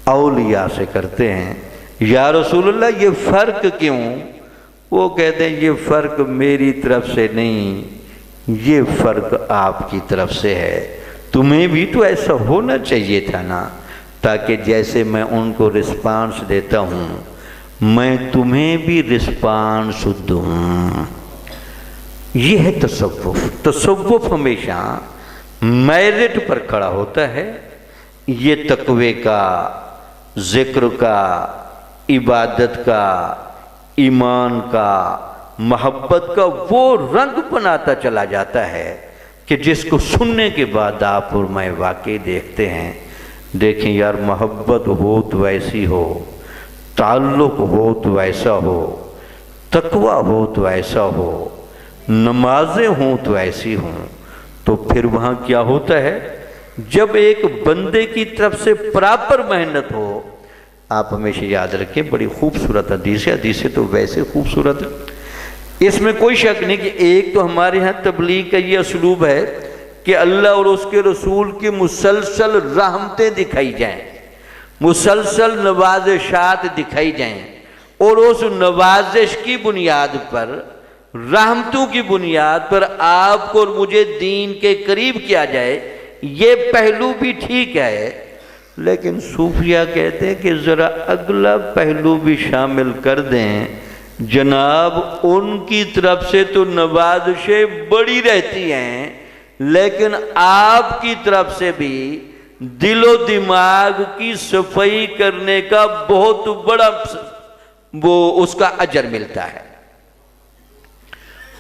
S2: اولیاء سے کرتے ہیں۔ یا رسول اللہ یہ فرق کیوں؟ وہ کہتے ہیں یہ فرق میری طرف سے نہیں، یہ فرق آپ کی طرف سے ہے، تمہیں بھی تو ایسا ہونا چاہیے تھا نا، تاکہ جیسے میں ان کو رسپانس دیتا ہوں میں تمہیں بھی رسپانس دوں۔ یہ ہے تصوف۔ تصوف ہمیشہ میرٹ پر کھڑا ہوتا ہے، یہ تقوی کا، ذکر کا، عبادت کا، ایمان کا، محبت کا وہ رنگ بناتا چلا جاتا ہے کہ جس کو سننے کے بعد آپ اور میں واقعی دیکھتے ہیں، دیکھیں یار محبت ہو تو ایسی ہو، تعلق ہو تو ایسا ہو، تقوی ہو تو ایسا ہو، نمازیں ہوں تو ایسی ہوں، تو پھر وہاں کیا ہوتا ہے جب ایک بندے کی طرف سے پراپر محنت ہو۔ آپ ہمیشہ یاد رکھیں بڑی خوبصورت حدیث ہے، حدیث تو ویسے خوبصورت ہے، اس میں کوئی شک نہیں کہ ایک تو ہمارے ہاں تبلیغ کا یہ اسلوب ہے کہ اللہ اور اس کے رسول کی مسلسل رحمتیں دکھائی جائیں، مسلسل نوازشات دکھائی جائیں، اور اس نوازش کی بنیاد پر، رحمتوں کی بنیاد پر آپ کو اور مجھے دین کے قریب کیا جائے، یہ پہلو بھی ٹھیک ہے، لیکن صوفیہ کہتے ہیں کہ ذرا اگلا پہلو بھی شامل کر دیں، جناب ان کی طرف سے تو نوازشیں بڑی رہتی ہیں، لیکن آپ کی طرف سے بھی دل و دماغ کی صفائی کرنے کا بہت بڑا وہ اس کا اجر ملتا ہے۔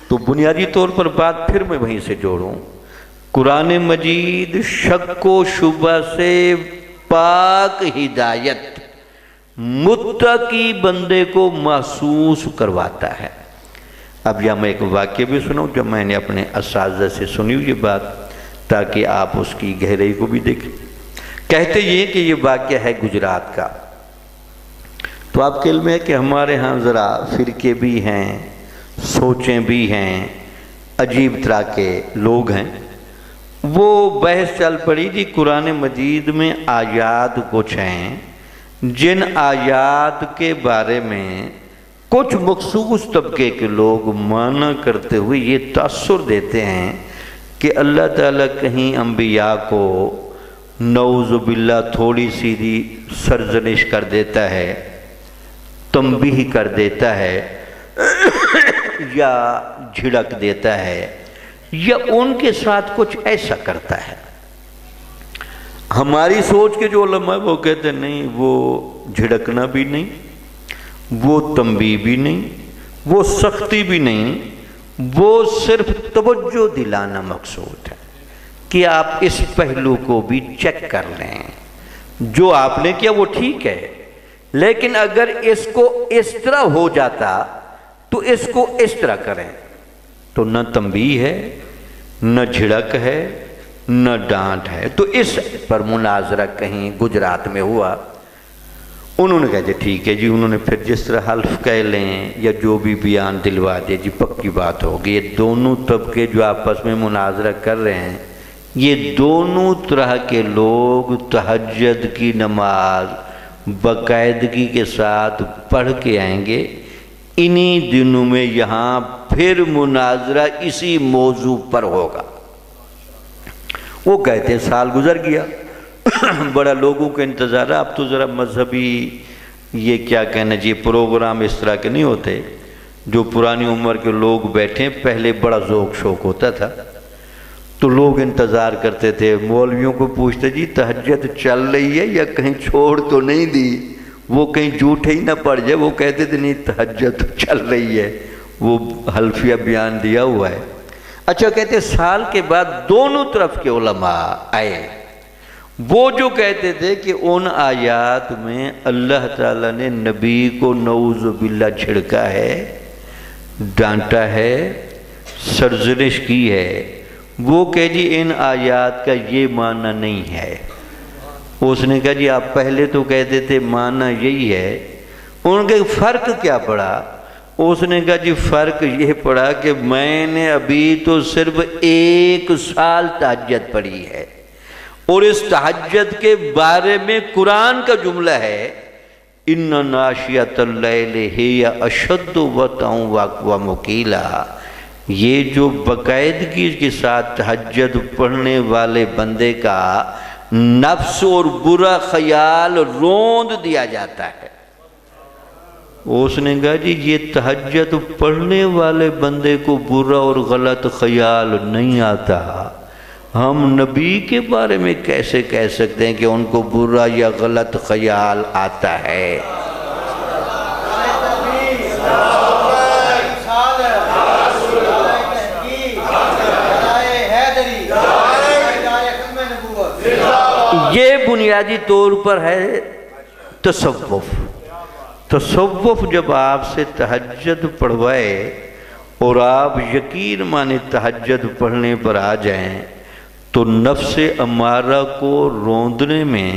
S2: تو بنیادی طور پر بات پھر میں وہیں سے جوڑوں، قرآن مجید شک و شبہ سے پاک ہدایت متقی بندے کو محسوس کرواتا ہے۔ اب یہاں میں ایک واقعہ بھی سنوں جو میں نے اپنے اساتذہ سے سنی ہوئی بات، تاکہ آپ اس کی گہرائی کو بھی دیکھیں۔ کہتے یہ کہ یہ واقعہ ہے گجرات کا، تو تو آپ کے علم ہے کہ ہمارے ہاں ذرا فرقے بھی ہیں، سوچیں بھی ہیں، عجیب طرح کے لوگ ہیں۔ وہ بحث چل پڑی جی قرآن مجید میں آیات کچھ ہیں جن آیات کے بارے میں کچھ مخصوص طبقے کے لوگ معنی کرتے ہوئے یہ تاثر دیتے ہیں کہ اللہ تعالیٰ کہیں انبیاء کو نعوذ باللہ تھوڑی سی سرزنش کر دیتا ہے، تنبیہ کر دیتا ہے، یا جھڑک دیتا ہے، یا ان کے ساتھ کچھ ایسا کرتا ہے۔ ہماری سوچ کے جو علماء وہ کہتے ہیں نہیں، وہ جھڑکنا بھی نہیں، وہ تنبیہ بھی نہیں، وہ سختی بھی نہیں، وہ صرف توجہ دلانا مقصود ہے کہ آپ اس پہلو کو بھی چیک کر لیں۔ جو آپ نے کیا وہ ٹھیک ہے، لیکن اگر اس کو اس طرح ہو جاتا تو اس کو اس طرح کریں۔ تو نہ تنبیہ ہے، نہ جھڑک ہے، نہ ڈانٹ ہے۔ تو اس پر مناظرہ کہیں گجرات میں ہوا۔ انہوں نے کہا جی ٹھیک ہے جی، انہوں نے پھر جس طرح حلف کہہ لیں یا جو بھی بیان دلوا دے جی پکی بات ہوگی۔ یہ دونوں طبقے جو آپس میں مناظرہ کر رہے ہیں، یہ دونوں طرح کے لوگ تہجد کی نماز باقاعدگی کے ساتھ پڑھ کے آئیں گے۔ انہی دنوں میں یہاں پھر مناظرہ اسی موضوع پر ہوگا۔ وہ کہتے ہیں سال گزر گیا، بڑا لوگوں کا انتظار ہے۔ اب تو ذرا مذہبی یہ کیا کہنا جی پروگرام اس طرح کے نہیں ہوتے۔ جو پرانی عمر کے لوگ بیٹھے پہلے بڑا ذوق شوق ہوتا تھا، تو لوگ انتظار کرتے تھے، مولویوں کو پوچھتے جی تہجد چل رہی ہے یا کہیں چھوڑ تو نہیں دی، وہ کہیں جھوٹے ہی نہ پڑ جائے۔ وہ کہتے تھے نہیں تہجد چل رہی ہے، وہ حلفیہ بیان دیا ہوا ہے۔ اچھا کہتے سال کے بعد دونوں طرف کے علماء آئے۔ وہ جو کہتے تھے کہ ان آیات میں اللہ تعالیٰ نے نبی کو نعوذ باللہ جھڑکا ہے، ڈانٹا ہے، سرزنش کی ہے، وہ کہ جی ان آیات کا یہ معنی نہیں ہے۔ اس نے کہا جی آپ پہلے تو کہتے تھے معنی یہی ہے، ان کے فرق کیا پڑا؟ اس نے کہا جی فرق یہ پڑا کہ میں نے ابھی تو صرف 1 سال تہجد پڑھی ہے، اور اس تہجد کے بارے میں قرآن کا جملہ ہے ان ناشیۃ اللیل ہی اشد وطئا ومقیلا۔ یہ جو باقاعدگی کے ساتھ تہجد پڑھنے والے بندے کا نفس اور برا خیال روند دیا جاتا ہے۔ اس نے کہا جی یہ تہجد پڑھنے والے بندے کو برا اور غلط خیال نہیں آتا، ہم نبی کے بارے میں کیسے کہہ سکتے ہیں کہ ان کو برا یا غلط خیال آتا ہے؟ یہ بنیادی طور پر ہے تصوف۔ تصوف جب آپ سے تہجد پڑھوائے اور آپ یقین مانے تہجد پڑھنے پر آ جائیں تو نفس امارہ کو روندنے میں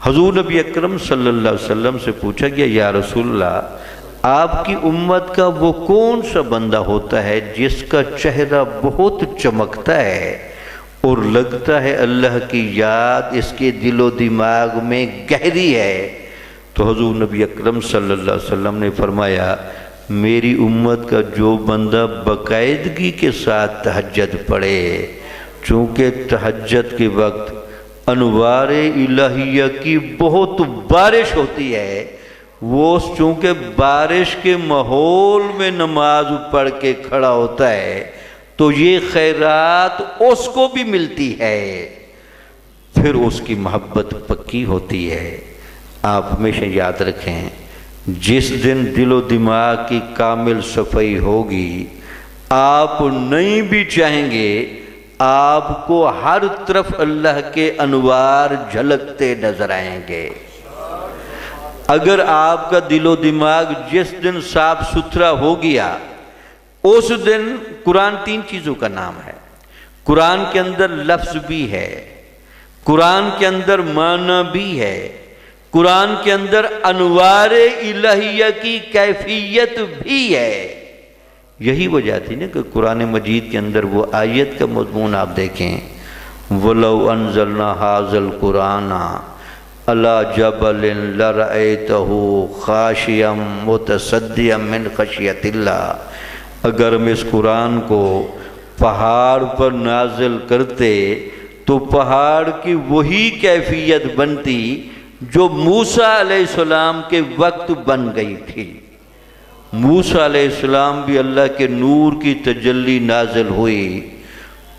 S2: حضور نبی اکرم صلی اللہ علیہ وسلم سے پوچھا گیا یا رسول اللہ آپ کی امت کا وہ کون سا بندہ ہوتا ہے جس کا چہرہ بہت چمکتا ہے اور لگتا ہے اللہ کی یاد اس کے دل و دماغ میں گہری ہے؟ تو حضور نبی اکرم صلی اللہ علیہ وسلم نے فرمایا میری امت کا جو بندہ باقاعدگی کے ساتھ تہجد پڑھے، چونکہ تہجد کے وقت انوار الہیہ کی بہت بارش ہوتی ہے، وہ چونکہ بارش کے ماحول میں نماز پڑھ کے کھڑا ہوتا ہے تو یہ خیرات اس کو بھی ملتی ہے، پھر اس کی محبت پکی ہوتی ہے۔ آپ ہمیشہ یاد رکھیں جس دن دل و دماغ کی کامل صفائی ہوگی آپ نہیں بھی چاہیں گے آپ کو ہر طرف اللہ کے انوار جھلکتے نظر آئیں گے۔ اگر آپ کا دل و دماغ جس دن صاف ستھرا ہو گیا اس دن، قرآن 3 چیزوں کا نام ہے، قرآن کے اندر لفظ بھی ہے، قرآن کے اندر معنی بھی ہے، قرآن کے اندر انوار الہیہ کی کیفیت بھی ہے۔ یہی وجہ تھی نا کہ قرآن مجید کے اندر وہ آیت کا مضمون آپ دیکھیں، وَلَوْ أَنزَلْنَا هَذَا الْقُرْآنَ عَلَى جَبَلٍ لَرَأَيْتَهُ خَاشِعًا مُتَصَدِّعًا مِنْ خَشْيَةِ اللَّهِ، اگر ہم اس قرآن کو پہاڑ پر نازل کرتے تو پہاڑ کی وہی کیفیت بنتی جو موسیٰ علیہ السلام کے وقت بن گئی تھی۔ موسیٰ علیہ السلام بھی اللہ کے نور کی تجلی نازل ہوئی،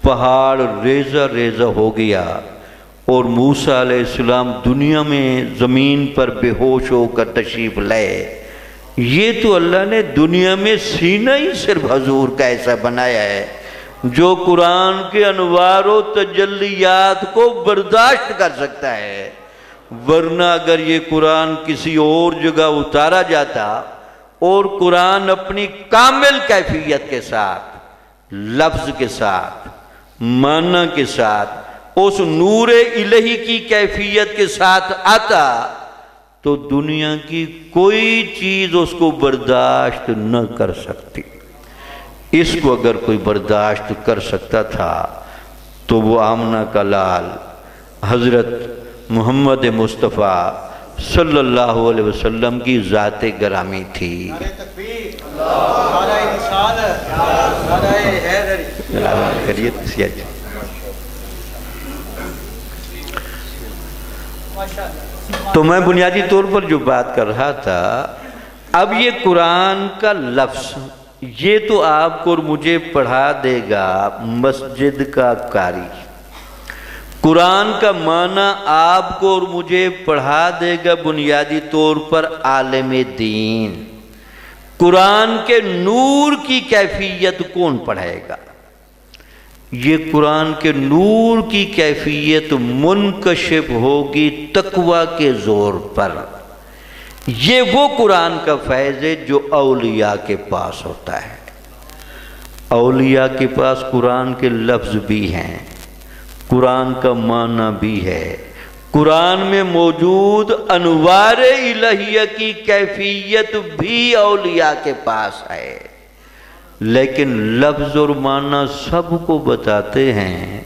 S2: پہاڑ ریزہ ریزہ ہو گیا، اور موسیٰ علیہ السلام دنیا میں زمین پر بے ہوش ہو کر تشریف لائے۔ یہ تو اللہ نے دنیا میں سینہ ہی صرف حضور کا ایسا بنایا ہے جو قرآن کے انوار و تجلیات کو برداشت کر سکتا ہے، ورنہ اگر یہ قرآن کسی اور جگہ اتارا جاتا اور قرآن اپنی کامل کیفیت کے ساتھ، لفظ کے ساتھ، معنی کے ساتھ، اس نور الہی کی کیفیت کے ساتھ آتا تو دنیا کی کوئی چیز اس کو برداشت نہ کر سکتی۔ اس کو اگر کوئی برداشت کر سکتا تھا تو وہ آمنہ کا لال حضرت محمد مصطفیٰ صلی اللہ علیہ وسلم کی ذات گرامی تھی۔ نعرہ تکبیر، نعرہ رسالت، نعرہ حیدری۔ تو میں بنیادی طور پر جو بات کر رہا تھا، اب یہ قرآن کا لفظ یہ تو آپ کو اور مجھے پڑھا دے گا مسجد کا قاری، قرآن کا معنی آپ کو اور مجھے پڑھا دے گا بنیادی طور پر عالم دین۔ قرآن کے نور کی کیفیت کون پڑھائے گا؟ یہ قرآن کے نور کی کیفیت منکشف ہوگی تقویٰ کے زور پر۔ یہ وہ قرآن کا فیض ہے جو اولیاء کے پاس ہوتا ہے۔ اولیاء کے پاس قرآن کے لفظ بھی ہیں، قرآن کا معنی بھی ہے، قرآن میں موجود انوار الہیہ کی کیفیت بھی اولیاء کے پاس ہے، لیکن لفظ اور معنی سب کو بتاتے ہیں،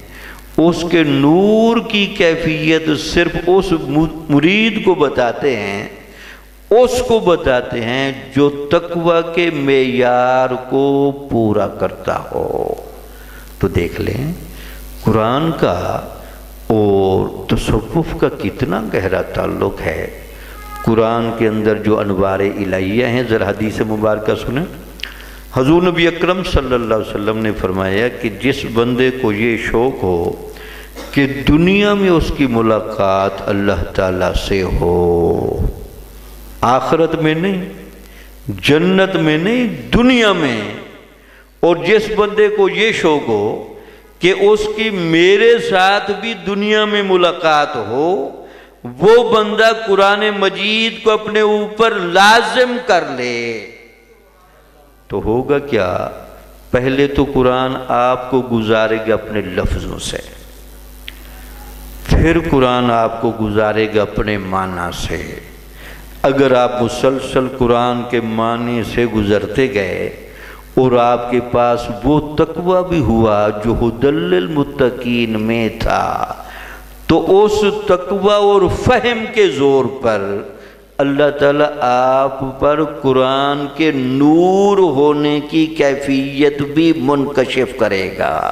S2: اس کے نور کی کیفیت صرف اس مرید کو بتاتے ہیں، اس کو بتاتے ہیں جو تقویٰ کے معیار کو پورا کرتا ہو۔ تو دیکھ لیں قرآن کا اور تصوف کا کتنا گہرا تعلق ہے۔ قرآن کے اندر جو انوار الہیہ ہیں، ذرا حدیث مبارکہ سنیں۔ حضور نبی اکرم صلی اللہ علیہ وسلم نے فرمایا کہ جس بندے کو یہ شوق ہو کہ دنیا میں اس کی ملاقات اللہ تعالیٰ سے ہو، آخرت میں نہیں، جنت میں نہیں، دنیا میں، اور جس بندے کو یہ شوق ہو کہ اس کی میرے ساتھ بھی دنیا میں ملاقات ہو، وہ بندہ قرآن مجید کو اپنے اوپر لازم کر لے۔ تو ہوگا کیا؟ پہلے تو قرآن آپ کو گزارے گا اپنے لفظوں سے، پھر قرآن آپ کو گزارے گا اپنے معنی سے۔ اگر آپ مسلسل قرآن کے معنی سے گزرتے گئے اور آپ کے پاس وہ تقویٰ بھی ہوا جو ھدی للمتقین میں تھا، تو اس تقویٰ اور فہم کے زور پر اللہ تعالیٰ آپ پر قرآن کے نور ہونے کی کیفیت بھی منکشف کرے گا۔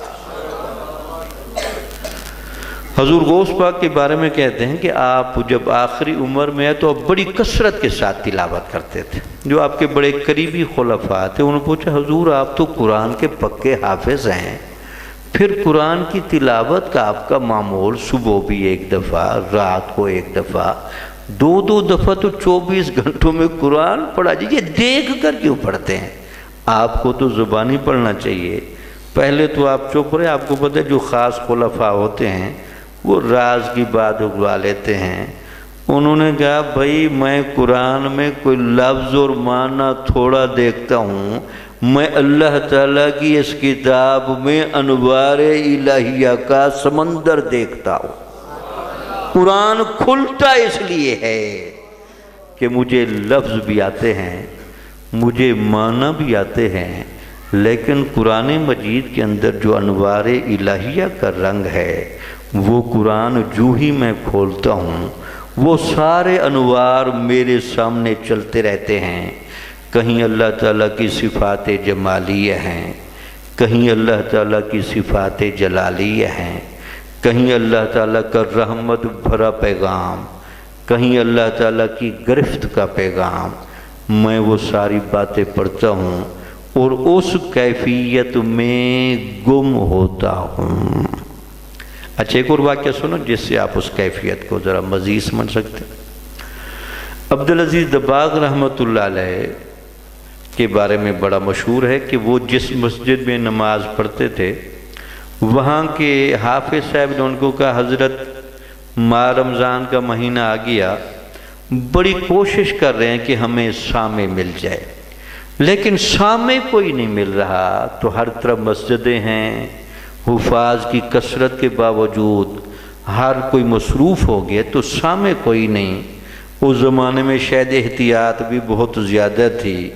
S2: حضور غوث پاک کے بارے میں کہتے ہیں کہ آپ جب آخری عمر میں آئے تو آپ بڑی کثرت کے ساتھ تلاوت کرتے تھے۔ جو آپ کے بڑے قریبی خلفاء تھے انہوں نے پوچھا حضور آپ تو قرآن کے پکے حافظ ہیں، پھر قرآن کی تلاوت کا آپ کا معمول صبح بھی ایک دفعہ، رات کو ایک دفعہ، دو دفعہ تو 24 گھنٹوں میں قرآن پڑھا جائے، یہ دیکھ کر کیوں پڑھتے ہیں؟ آپ کو تو زبانی پڑھنا چاہیے۔ پہلے تو آپ چپ رہے، آپ کو پتہ ہے جو خاص خلفاء ہوتے ہیں وہ راز کی بات اگوا لیتے ہیں۔ انہوں نے کہا بھائی میں قرآن میں کوئی لفظ اور معنی تھوڑا دیکھتا ہوں، میں اللہ تعالیٰ کی اس کتاب میں انوار الہیہ کا سمندر دیکھتا ہوں۔ قرآن کھلتا اس لیے ہے کہ مجھے لفظ بھی آتے ہیں، مجھے معنی بھی آتے ہیں، لیکن قرآن مجید کے اندر جو انوار الہیہ کا رنگ ہے وہ قرآن جو ہی میں کھولتا ہوں وہ سارے انوار میرے سامنے چلتے رہتے ہیں۔ کہیں اللہ تعالیٰ کی صفات جمالیہ ہیں، کہیں اللہ تعالیٰ کی صفات جلالیہ ہیں، کہیں اللہ تعالیٰ کا رحمت بھرا پیغام، کہیں اللہ تعالیٰ کی گرفت کا پیغام، میں وہ ساری باتیں پڑھتا ہوں اور اس کیفیت میں گم ہوتا ہوں۔ اچھا ایک اور واقعہ سنو جس سے آپ اس کیفیت کو ذرا مزید سمجھ سکتے ہیں۔ عبدالعزیز دباغ رحمۃ اللہ علیہ کے بارے میں بڑا مشہور ہے کہ وہ جس مسجد میں نماز پڑھتے تھے وہاں کے حافظ صاحب نے ان کو کہا حضرت ماہ رمضان کا مہینہ آ گیا، بڑی کوشش کر رہے ہیں کہ ہمیں سامع مل جائے، لیکن سامع کوئی نہیں مل رہا، تو ہر طرف مسجدیں ہیں، حفاظ کی کثرت کے باوجود ہر کوئی مصروف ہو گیا تو سامع کوئی نہیں۔ اس زمانے میں شاید احتیاط بھی بہت زیادہ تھی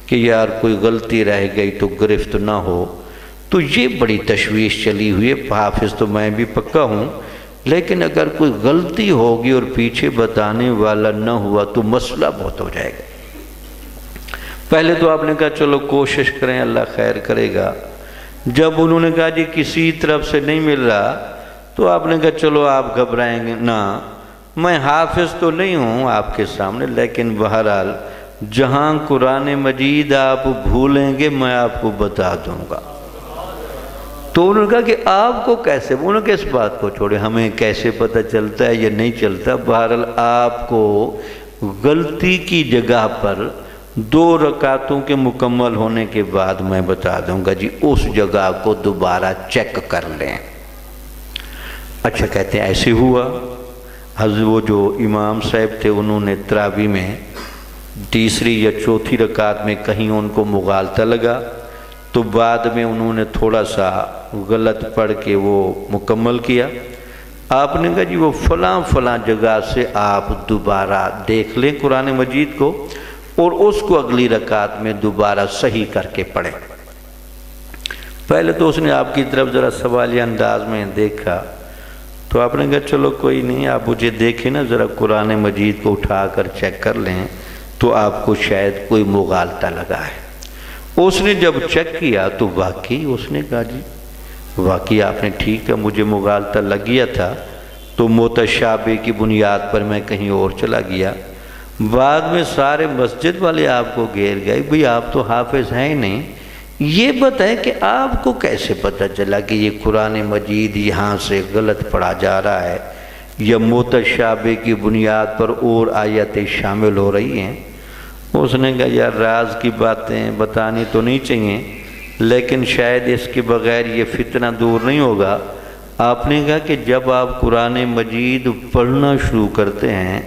S2: کہ یار کوئی غلطی رہ گئی تو گرفت نہ ہو، تو یہ بڑی تشویش چلی ہوئی ہے۔ حافظ تو میں بھی پکا ہوں، لیکن اگر کوئی غلطی ہوگی اور پیچھے بتانے والا نہ ہوا تو مسئلہ بہت ہو جائے گا۔ پہلے تو آپ نے کہا چلو کوشش کریں، اللہ خیر کرے گا۔ جب انہوں نے کہا جی کسی طرف سے نہیں مل رہا تو آپ نے کہا چلو آپ گھبرائیں گے نہ، میں حافظ تو نہیں ہوں آپ کے سامنے، لیکن بہرحال جہاں قرآن مجید آپ بھولیں گے میں آپ کو بتا دوں گا۔ تو انہوں نے کہا کہ آپ کو کیسے، انہوں نے کہا اس بات کو چھوڑے، ہمیں کیسے پتہ چلتا ہے یا نہیں چلتا، بہرحال آپ کو غلطی کی جگہ پر 2 رکعتوں کے مکمل ہونے کے بعد میں بتا دوں گا، جی اس جگہ کو دوبارہ چیک کر لیں۔ اچھا کہتے ہیں ایسے ہوا، حضرت وہ جو امام صاحب تھے انہوں نے تراویح میں تیسری یا چوتھی رکعت میں کہیں ان کو مغالطہ لگا تو بعد میں انہوں نے تھوڑا سا غلط پڑھ کے وہ مکمل کیا۔ آپ نے کہا جی وہ فلاں جگہ سے آپ دوبارہ دیکھ لیں قرآن مجید کو اور اس کو اگلی رکعت میں دوبارہ صحیح کر کے پڑھیں۔ پہلے تو اس نے آپ کی طرف ذرا سوالیہ انداز میں دیکھا تو آپ نے کہا چلو کوئی نہیں، آپ مجھے دیکھیں نا، ذرا قرآن مجید کو اٹھا کر چیک کر لیں تو آپ کو شاید کوئی مغالطہ لگا ہے۔ اس نے جب چیک کیا تو واقعی اس نے کہا جی واقعی آپ نے ٹھیک ہے، مجھے مغالطہ لگ گیا تھا تو متشابہ کی بنیاد پر میں کہیں اور چلا گیا۔ بعد میں سارے مسجد والے آپ کو گھیر گئے، بھئی آپ تو حافظ ہیں ہی نہیں، یہ بتائیں کہ آپ کو کیسے پتہ چلا کہ یہ قرآن مجید یہاں سے غلط پڑھا جا رہا ہے یا متشابہ کی بنیاد پر اور آیتیں شامل ہو رہی ہیں؟ اس نے کہا یار راز کی باتیں بتانی تو نہیں چاہیے، لیکن شاید اس کے بغیر یہ فتنہ دور نہیں ہوگا۔ آپ نے کہا کہ جب آپ قرآن مجید پڑھنا شروع کرتے ہیں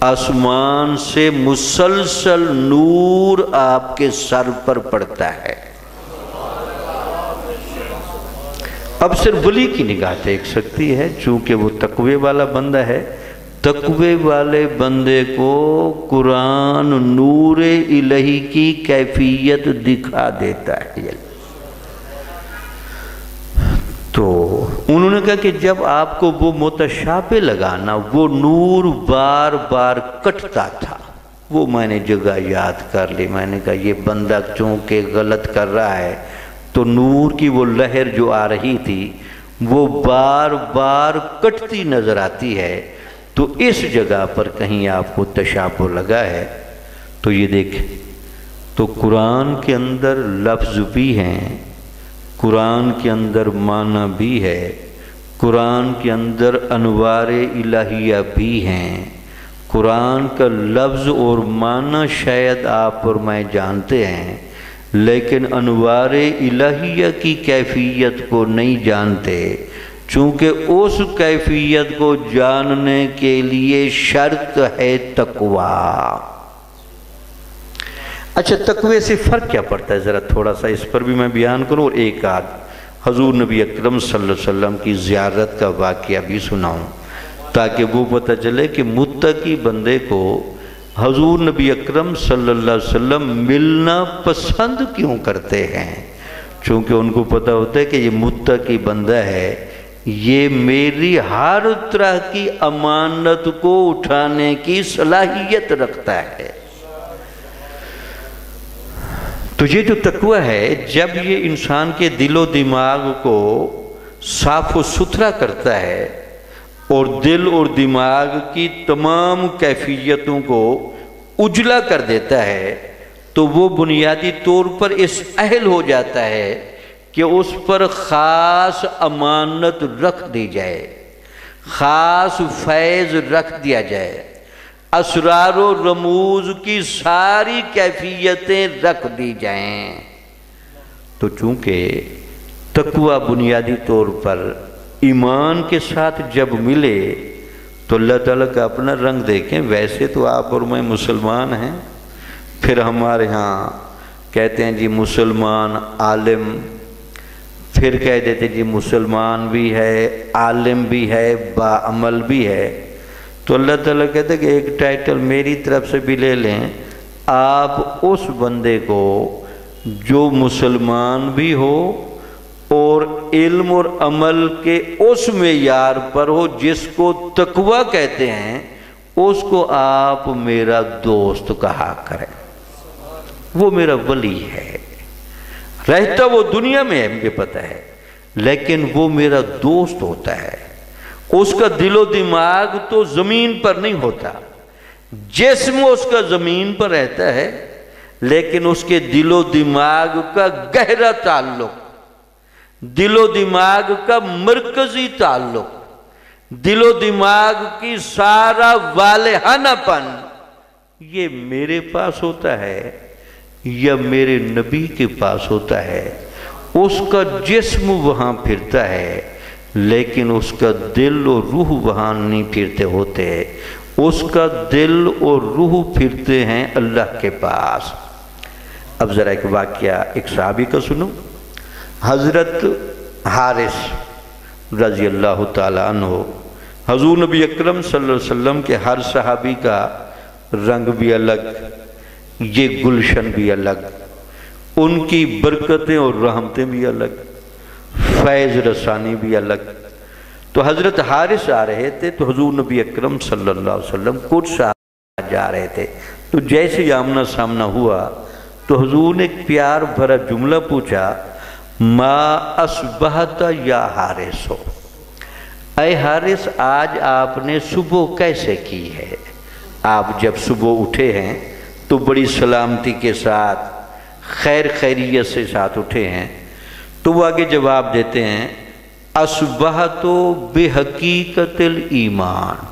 S2: آسمان سے مسلسل نور آپ کے سر پر پڑتا ہے۔ اب صرف ولی کی نگاہ دیکھ سکتی ہے، چونکہ وہ تقوی والا بندہ ہے، تقوی والے بندے کو قرآن نور الہی کی کیفیت دکھا دیتا ہے۔ تو انہوں نے کہا کہ جب آپ کو وہ متشابہ لگانا، وہ نور بار بار کٹتا تھا، وہ میں نے جگہ یاد کر لی، میں نے کہا یہ بندہ چونکہ غلط کر رہا ہے تو نور کی وہ لہر جو آ رہی تھی وہ بار بار کٹتی نظر آتی ہے، تو اس جگہ پر کہیں آپ کو تشابہ لگا ہے۔ تو یہ دیکھیں تو قرآن کے اندر لفظ بھی ہیں، قرآن کے اندر معنی بھی ہے، قرآن کے اندر انوار الہیہ بھی ہیں۔ قرآن کا لفظ اور معنی شاید آپ اور میں جانتے ہیں، لیکن انوار الہیہ کی کیفیت کو نہیں جانتے، چونکہ اس کیفیت کو جاننے کے لیے شرط ہے تقوی۔ اچھا تقوی سے فرق کیا پڑتا ہے، ذرا تھوڑا سا اس پر بھی میں بیان کروں اور ایک آدھ حضور نبی اکرم صلی اللہ علیہ وسلم کی زیارت کا واقعہ بھی سناؤں تاکہ وہ پتہ چلے کہ متقی بندے کو حضور نبی اکرم صلی اللہ علیہ وسلم ملنا پسند کیوں کرتے ہیں؟ چونکہ ان کو پتہ ہوتا ہے کہ یہ متقی بندہ ہے، یہ میری ہر طرح کی امانت کو اٹھانے کی صلاحیت رکھتا ہے۔ تو یہ جو تقوی ہے، جب یہ انسان کے دل و دماغ کو صاف و ستھرا کرتا ہے اور دل اور دماغ کی تمام کیفیتوں کو اجلا کر دیتا ہے، تو وہ بنیادی طور پر اس اہل ہو جاتا ہے کہ اس پر خاص امانت رکھ دی جائے، خاص فیض رکھ دیا جائے، اسرار و رموز کی ساری کیفیتیں رکھ دی جائیں۔ تو چونکہ تقوی بنیادی طور پر ایمان کے ساتھ جب ملے تو اللہ تعالیٰ کا اپنا رنگ دیکھیں۔ ویسے تو آپ اور میں مسلمان ہیں، پھر ہمارے ہاں کہتے ہیں جی مسلمان عالم، پھر کہہ دیتے جی مسلمان بھی ہے، عالم بھی ہے، باعمل بھی ہے۔ تو اللہ تعالیٰ کہتے ہیں کہ ایک ٹائٹل میری طرف سے بھی لے لیں، آپ اس بندے کو جو مسلمان بھی ہو اور علم اور عمل کے اس معیار پر ہو جس کو تقوی کہتے ہیں، اس کو آپ میرا دوست کہا کریں۔ وہ میرا ولی ہے، رہتا وہ دنیا میں ہے مجھے پتہ ہے، لیکن وہ میرا دوست ہوتا ہے۔ اس کا دل و دماغ تو زمین پر نہیں ہوتا، جسم اس کا زمین پر رہتا ہے، لیکن اس کے دل و دماغ کا گہرا تعلق، دل و دماغ کا مرکزی تعلق، دل و دماغ کی سارا والہانہ پن یہ میرے پاس ہوتا ہے یا میرے نبی کے پاس ہوتا ہے۔ اس کا جسم وہاں پھرتا ہے، لیکن اس کا دل اور روح وہاں نہیں پھرتے ہوتے، اس کا دل اور روح پھرتے ہیں اللہ کے پاس۔ اب ذرا ایک واقعہ ایک صحابی کا سنو۔ حضرت حارث رضی اللہ تعالیٰ عنہ، حضور نبی اکرم صلی اللہ علیہ وسلم کے ہر صحابی کا رنگ بھی الگ، یہ گلشن بھی الگ، ان کی برکتیں اور رحمتیں بھی الگ، فیض رسانی بھی الگ۔ تو حضرت حارث آ رہے تھے تو حضور نبی اکرم صلی اللہ علیہ وسلم کچھ صحابہ جا رہے تھے، تو جیسے آمنا سامنا ہوا تو حضور نے ایک پیار بھرا جملہ پوچھا، ما اصبحت یا حارث ہو، اے حارث آج آپ نے صبح کیسے کی ہے؟ آپ جب صبح اٹھے ہیں تو بڑی سلامتی کے ساتھ خیر خیریت سے ساتھ اٹھے ہیں۔ تو وہ آگے جواب دیتے ہیں، اصبحت بحقیقت الایمان،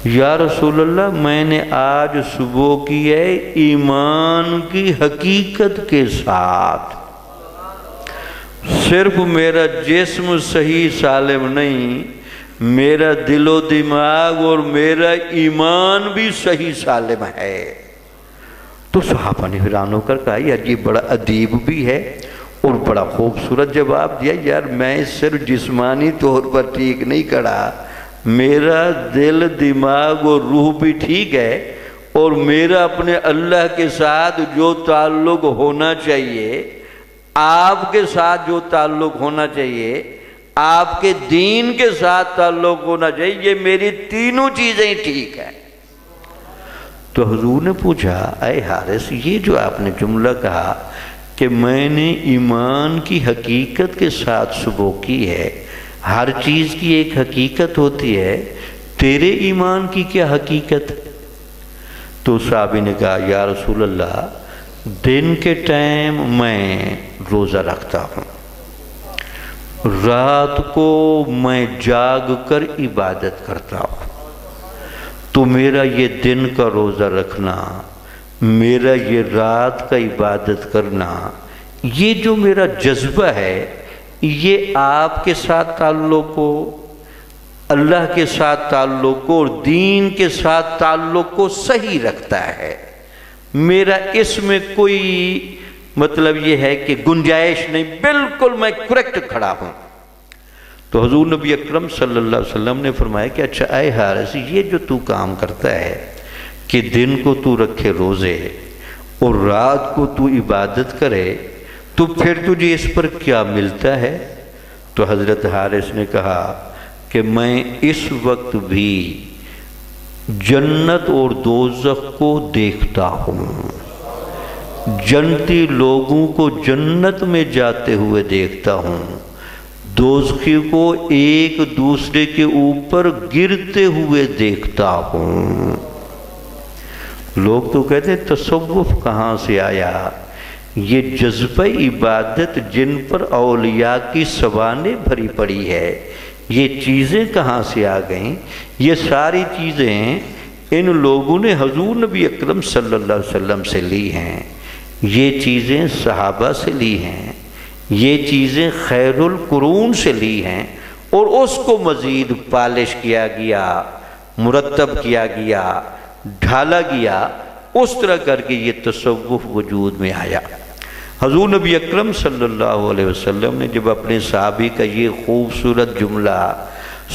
S2: یا رسول اللہ میں نے آج صبح کی ہے ایمان کی حقیقت کے ساتھ، صرف میرا جسم صحیح سالم نہیں، میرا دل و دماغ اور میرا ایمان بھی صحیح سالم ہے۔ تو صحابہ نے حیران ہو کر کہا یار یہ بڑا ادیب بھی ہے اور بڑا خوبصورت جواب دیا، یار میں صرف جسمانی طور پر ٹھیک نہیں کھڑا، میرا دل دماغ اور روح بھی ٹھیک ہے، اور میرا اپنے اللہ کے ساتھ جو تعلق ہونا چاہیے، آپ کے ساتھ جو تعلق ہونا چاہیے، آپ کے دین کے ساتھ تعلق ہونا چاہیے، یہ میری تینوں چیزیں ٹھیک ہیں۔ تو حضور نے پوچھا، اے حارث یہ جو آپ نے جملہ کہا کہ میں نے ایمان کی حقیقت کے ساتھ صبح کی ہے، ہر چیز کی ایک حقیقت ہوتی ہے، تیرے ایمان کی کیا حقیقت؟ تو صحابی نے کہا یا رسول اللہ دن کے ٹائم میں روزہ رکھتا ہوں، رات کو میں جاگ کر عبادت کرتا ہوں، تو میرا یہ دن کا روزہ رکھنا، میرا یہ رات کا عبادت کرنا، یہ جو میرا جذبہ ہے یہ آپ کے ساتھ تعلق کو، اللہ کے ساتھ تعلق کو اور دین کے ساتھ تعلق کو صحیح رکھتا ہے، میرا اس میں کوئی مطلب یہ ہے کہ گنجائش نہیں، بالکل میں کریکٹ کھڑا ہوں۔ تو حضور نبی اکرم صلی اللہ علیہ وسلم نے فرمایا کہ اچھا اے حارث، یہ جو تو کام کرتا ہے کہ دن کو تو رکھے روزے اور رات کو تو عبادت کرے، تو پھر تجھے اس پر کیا ملتا ہے؟ تو حضرت حارث نے کہا کہ میں اس وقت بھی جنت اور دوزخ کو دیکھتا ہوں، جنتی لوگوں کو جنت میں جاتے ہوئے دیکھتا ہوں، دوزخی کو ایک دوسرے کے اوپر گرتے ہوئے دیکھتا ہوں۔ لوگ تو کہتے ہیں تصوف کہاں سے آیا؟ یہ جذبہ عبادت جن پر اولیاء کی سوانح بھری پڑی ہے، یہ چیزیں کہاں سے آ گئیں؟ یہ ساری چیزیں ان لوگوں نے حضور نبی اکرم صلی اللہ علیہ وسلم سے لی ہیں، یہ چیزیں صحابہ سے لی ہیں، یہ چیزیں خیر القرون سے لی ہیں، اور اس کو مزید پالش کیا گیا، مرتب کیا گیا، ڈھالا گیا، اس طرح کر کے یہ تصوف وجود میں آیا۔ حضور نبی اکرم صلی اللہ علیہ وسلم نے جب اپنے صحابی کا یہ خوبصورت جملہ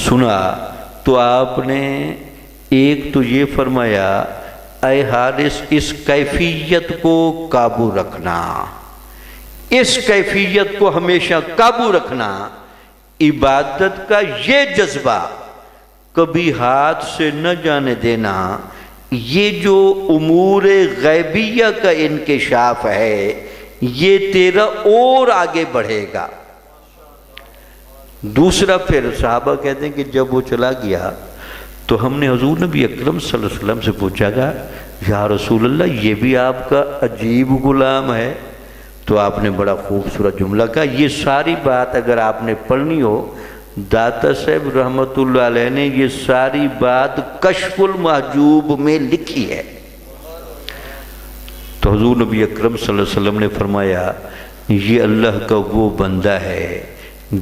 S2: سنا تو آپ نے ایک تو یہ فرمایا، اے حارث اس کیفیت کو قابو رکھنا، اس کیفیت کو ہمیشہ قابو رکھنا، عبادت کا یہ جذبہ کبھی ہاتھ سے نہ جانے دینا، یہ جو امور غیبیہ کا انکشاف ہے یہ تیرا اور آگے بڑھے گا۔ دوسرا پھر صحابہ کہتے ہیں کہ جب وہ چلا گیا تو ہم نے حضور نبی اکرم صلی اللہ علیہ وسلم سے پوچھا گا، یا رسول اللہ یہ بھی آپ کا عجیب غلام ہے؟ تو آپ نے بڑا خوبصورت جملہ کہا، یہ ساری بات اگر آپ نے پڑھنی ہو، داتا صاحب رحمت اللہ علیہ نے یہ ساری بات کشف المحجوب میں لکھی ہے۔ تو حضور نبی اکرم صلی اللہ علیہ وسلم نے فرمایا، یہ اللہ کا وہ بندہ ہے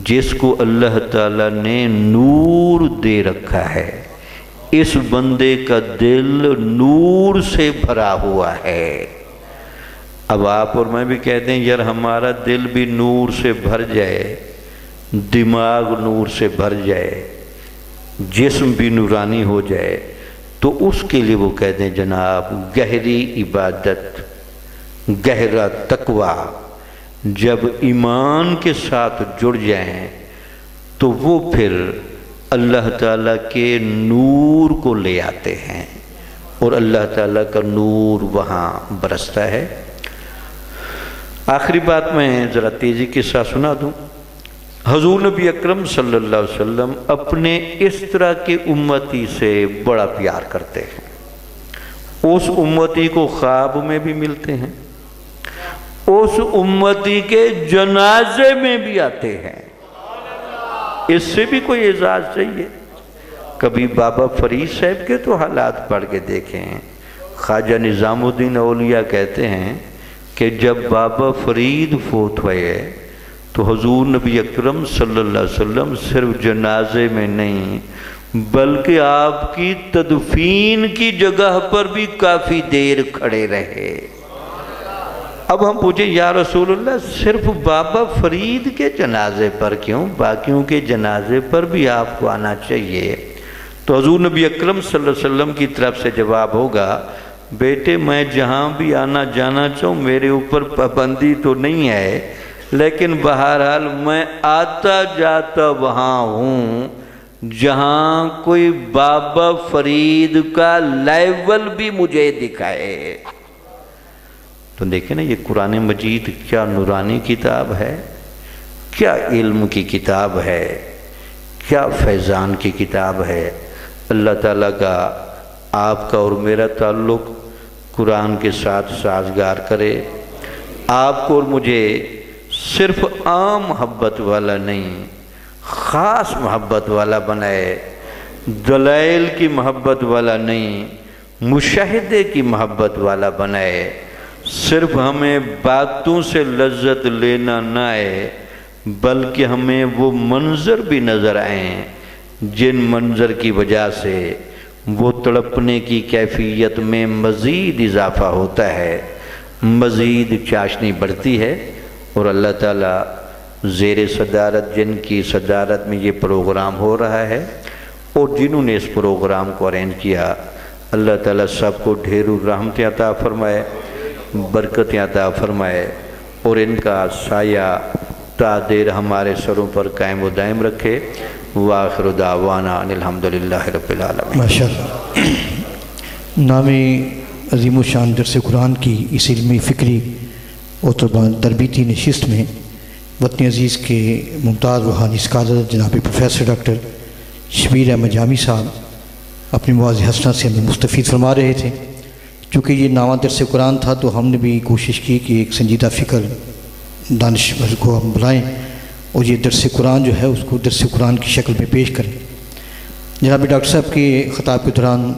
S2: جس کو اللہ تعالیٰ نے نور دے رکھا ہے، اس بندے کا دل نور سے بھرا ہوا ہے۔ اب آپ اور میں بھی کہتے ہیں یار ہمارا دل بھی نور سے بھر جائے، دماغ نور سے بھر جائے، جسم بھی نورانی ہو جائے، تو اس کے لیے وہ کہتے ہیں جناب گہری عبادت، گہرا تقوی جب ایمان کے ساتھ جڑ جائیں تو وہ پھر اللہ تعالیٰ کے نور کو لے آتے ہیں اور اللہ تعالیٰ کا نور وہاں برستا ہے۔ آخری بات میں ذرا تیزی کے ساتھ سنا دوں۔ حضور نبی اکرم صلی اللہ علیہ وسلم اپنے اس طرح کے امتی سے بڑا پیار کرتے ہیں، اس امتی کو خواب میں بھی ملتے ہیں، اس امتی کے جنازے میں بھی آتے ہیں، اس سے بھی کوئی اعزاز چاہیے؟ کبھی بابا فرید صاحب کے تو حالات پڑھ کے دیکھیں، خواجہ نظام الدین اولیاء کہتے ہیں کہ جب بابا فرید فوت ہوئے تو حضور نبی اکرم صلی اللہ علیہ وسلم صرف جنازے میں نہیں بلکہ آپ کی تدفین کی جگہ پر بھی کافی دیر کھڑے رہے۔ اب ہم پوچھیں یا رسول اللہ صرف بابا فرید کے جنازے پر کیوں، باقیوں کے جنازے پر بھی آپ کو آنا چاہیے؟ تو حضور نبی اکرم صلی اللہ علیہ وسلم کی طرف سے جواب ہوگا، بیٹے میں جہاں بھی آنا جانا چاہوں میرے اوپر پابندی تو نہیں ہے، لیکن بہرحال میں آتا جاتا وہاں ہوں جہاں کوئی بابا فرید کا لیول بھی مجھے دکھائے۔ تو دیکھیں نا یہ قرآن مجید کیا نورانی کتاب ہے، کیا علم کی کتاب ہے، کیا فیضان کی کتاب ہے۔ اللہ تعالیٰ کا آپ کا اور میرا تعلق قرآن کے ساتھ سازگار کرے، آپ کو اور مجھے صرف عام محبت والا نہیں خاص محبت والا بنائے، دلائل کی محبت والا نہیں مشاہدے کی محبت والا بنائے، صرف ہمیں باتوں سے لذت لینا نہ آئے بلکہ ہمیں وہ منظر بھی نظر آئیں جن منظر کی وجہ سے وہ تڑپنے کی کیفیت میں مزید اضافہ ہوتا ہے، مزید چاشنی بڑھتی ہے، اور اللہ تعالیٰ زیر صدارت جن کی صدارت میں یہ پروگرام ہو رہا ہے اور جنہوں نے اس پروگرام کو ارینج کیا، اللہ تعالیٰ سب کو ڈھیروں رحمتیں عطا فرمائے، برکتیں عطا فرمائے اور ان کا سایہ تا دیر ہمارے سروں پر قائم و دائم رکھے۔ وآخر دعوانا ان الحمدللہ رب العالمین۔
S1: ماشاءاللہ۔ نام عظیم الشان درس قرآن کی اس علمی فکری اور تربیتی نشست میں وطن عزیز کے ممتاز روحانی اسکالر جناب پروفیسر ڈاکٹر شبیر احمد جامی صاحب اپنی مواضع حسنہ سے ہمیں مستفید فرما رہے تھے۔ چونکہ یہ نامہ درس قرآن تھا تو ہم نے بھی کوشش کی کہ ایک سنجیدہ فکر دانشور کو ہم بلائیں اور یہ درس قرآن جو ہے اس کو درس قرآن کی شکل میں پیش کریں۔ جناب ڈاکٹر صاحب کے خطاب کے دوران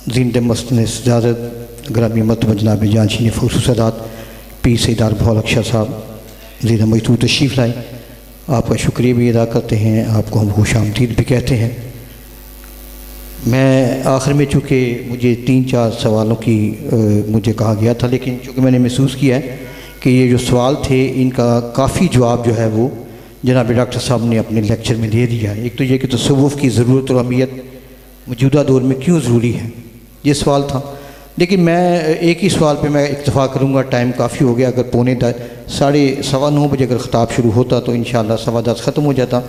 S1: زین مسجد سجادت گرامی مرتبہ جناب جانشین فخر سادات پیر سید بھول اکشا صاحب زیر مجدور تشریف لائے، آپ کا شکریہ بھی ادا کرتے ہیں، آپ کو ہم خوش آمدید بھی کہتے ہیں۔ میں آخر میں چونکہ مجھے 3-4 سوالوں کی مجھے کہا گیا تھا، لیکن چونکہ میں نے محسوس کیا ہے کہ یہ جو سوال تھے ان کا کافی جواب جو ہے وہ جناب ڈاکٹر صاحب نے اپنے لیکچر میں دے دیا ہے۔ ایک تو یہ کہ تصوف کی ضرورت اور اہمیت موجودہ دور میں کیوں ضروری ہے، یہ سوال تھا۔ لیکن میں ایک ہی سوال پہ میں اکتفا کروں گا، ٹائم کافی ہو گیا۔ اگر 9:15 بجے اگر خطاب شروع ہوتا تو انشاءاللہ 10:15 ختم ہو جاتا،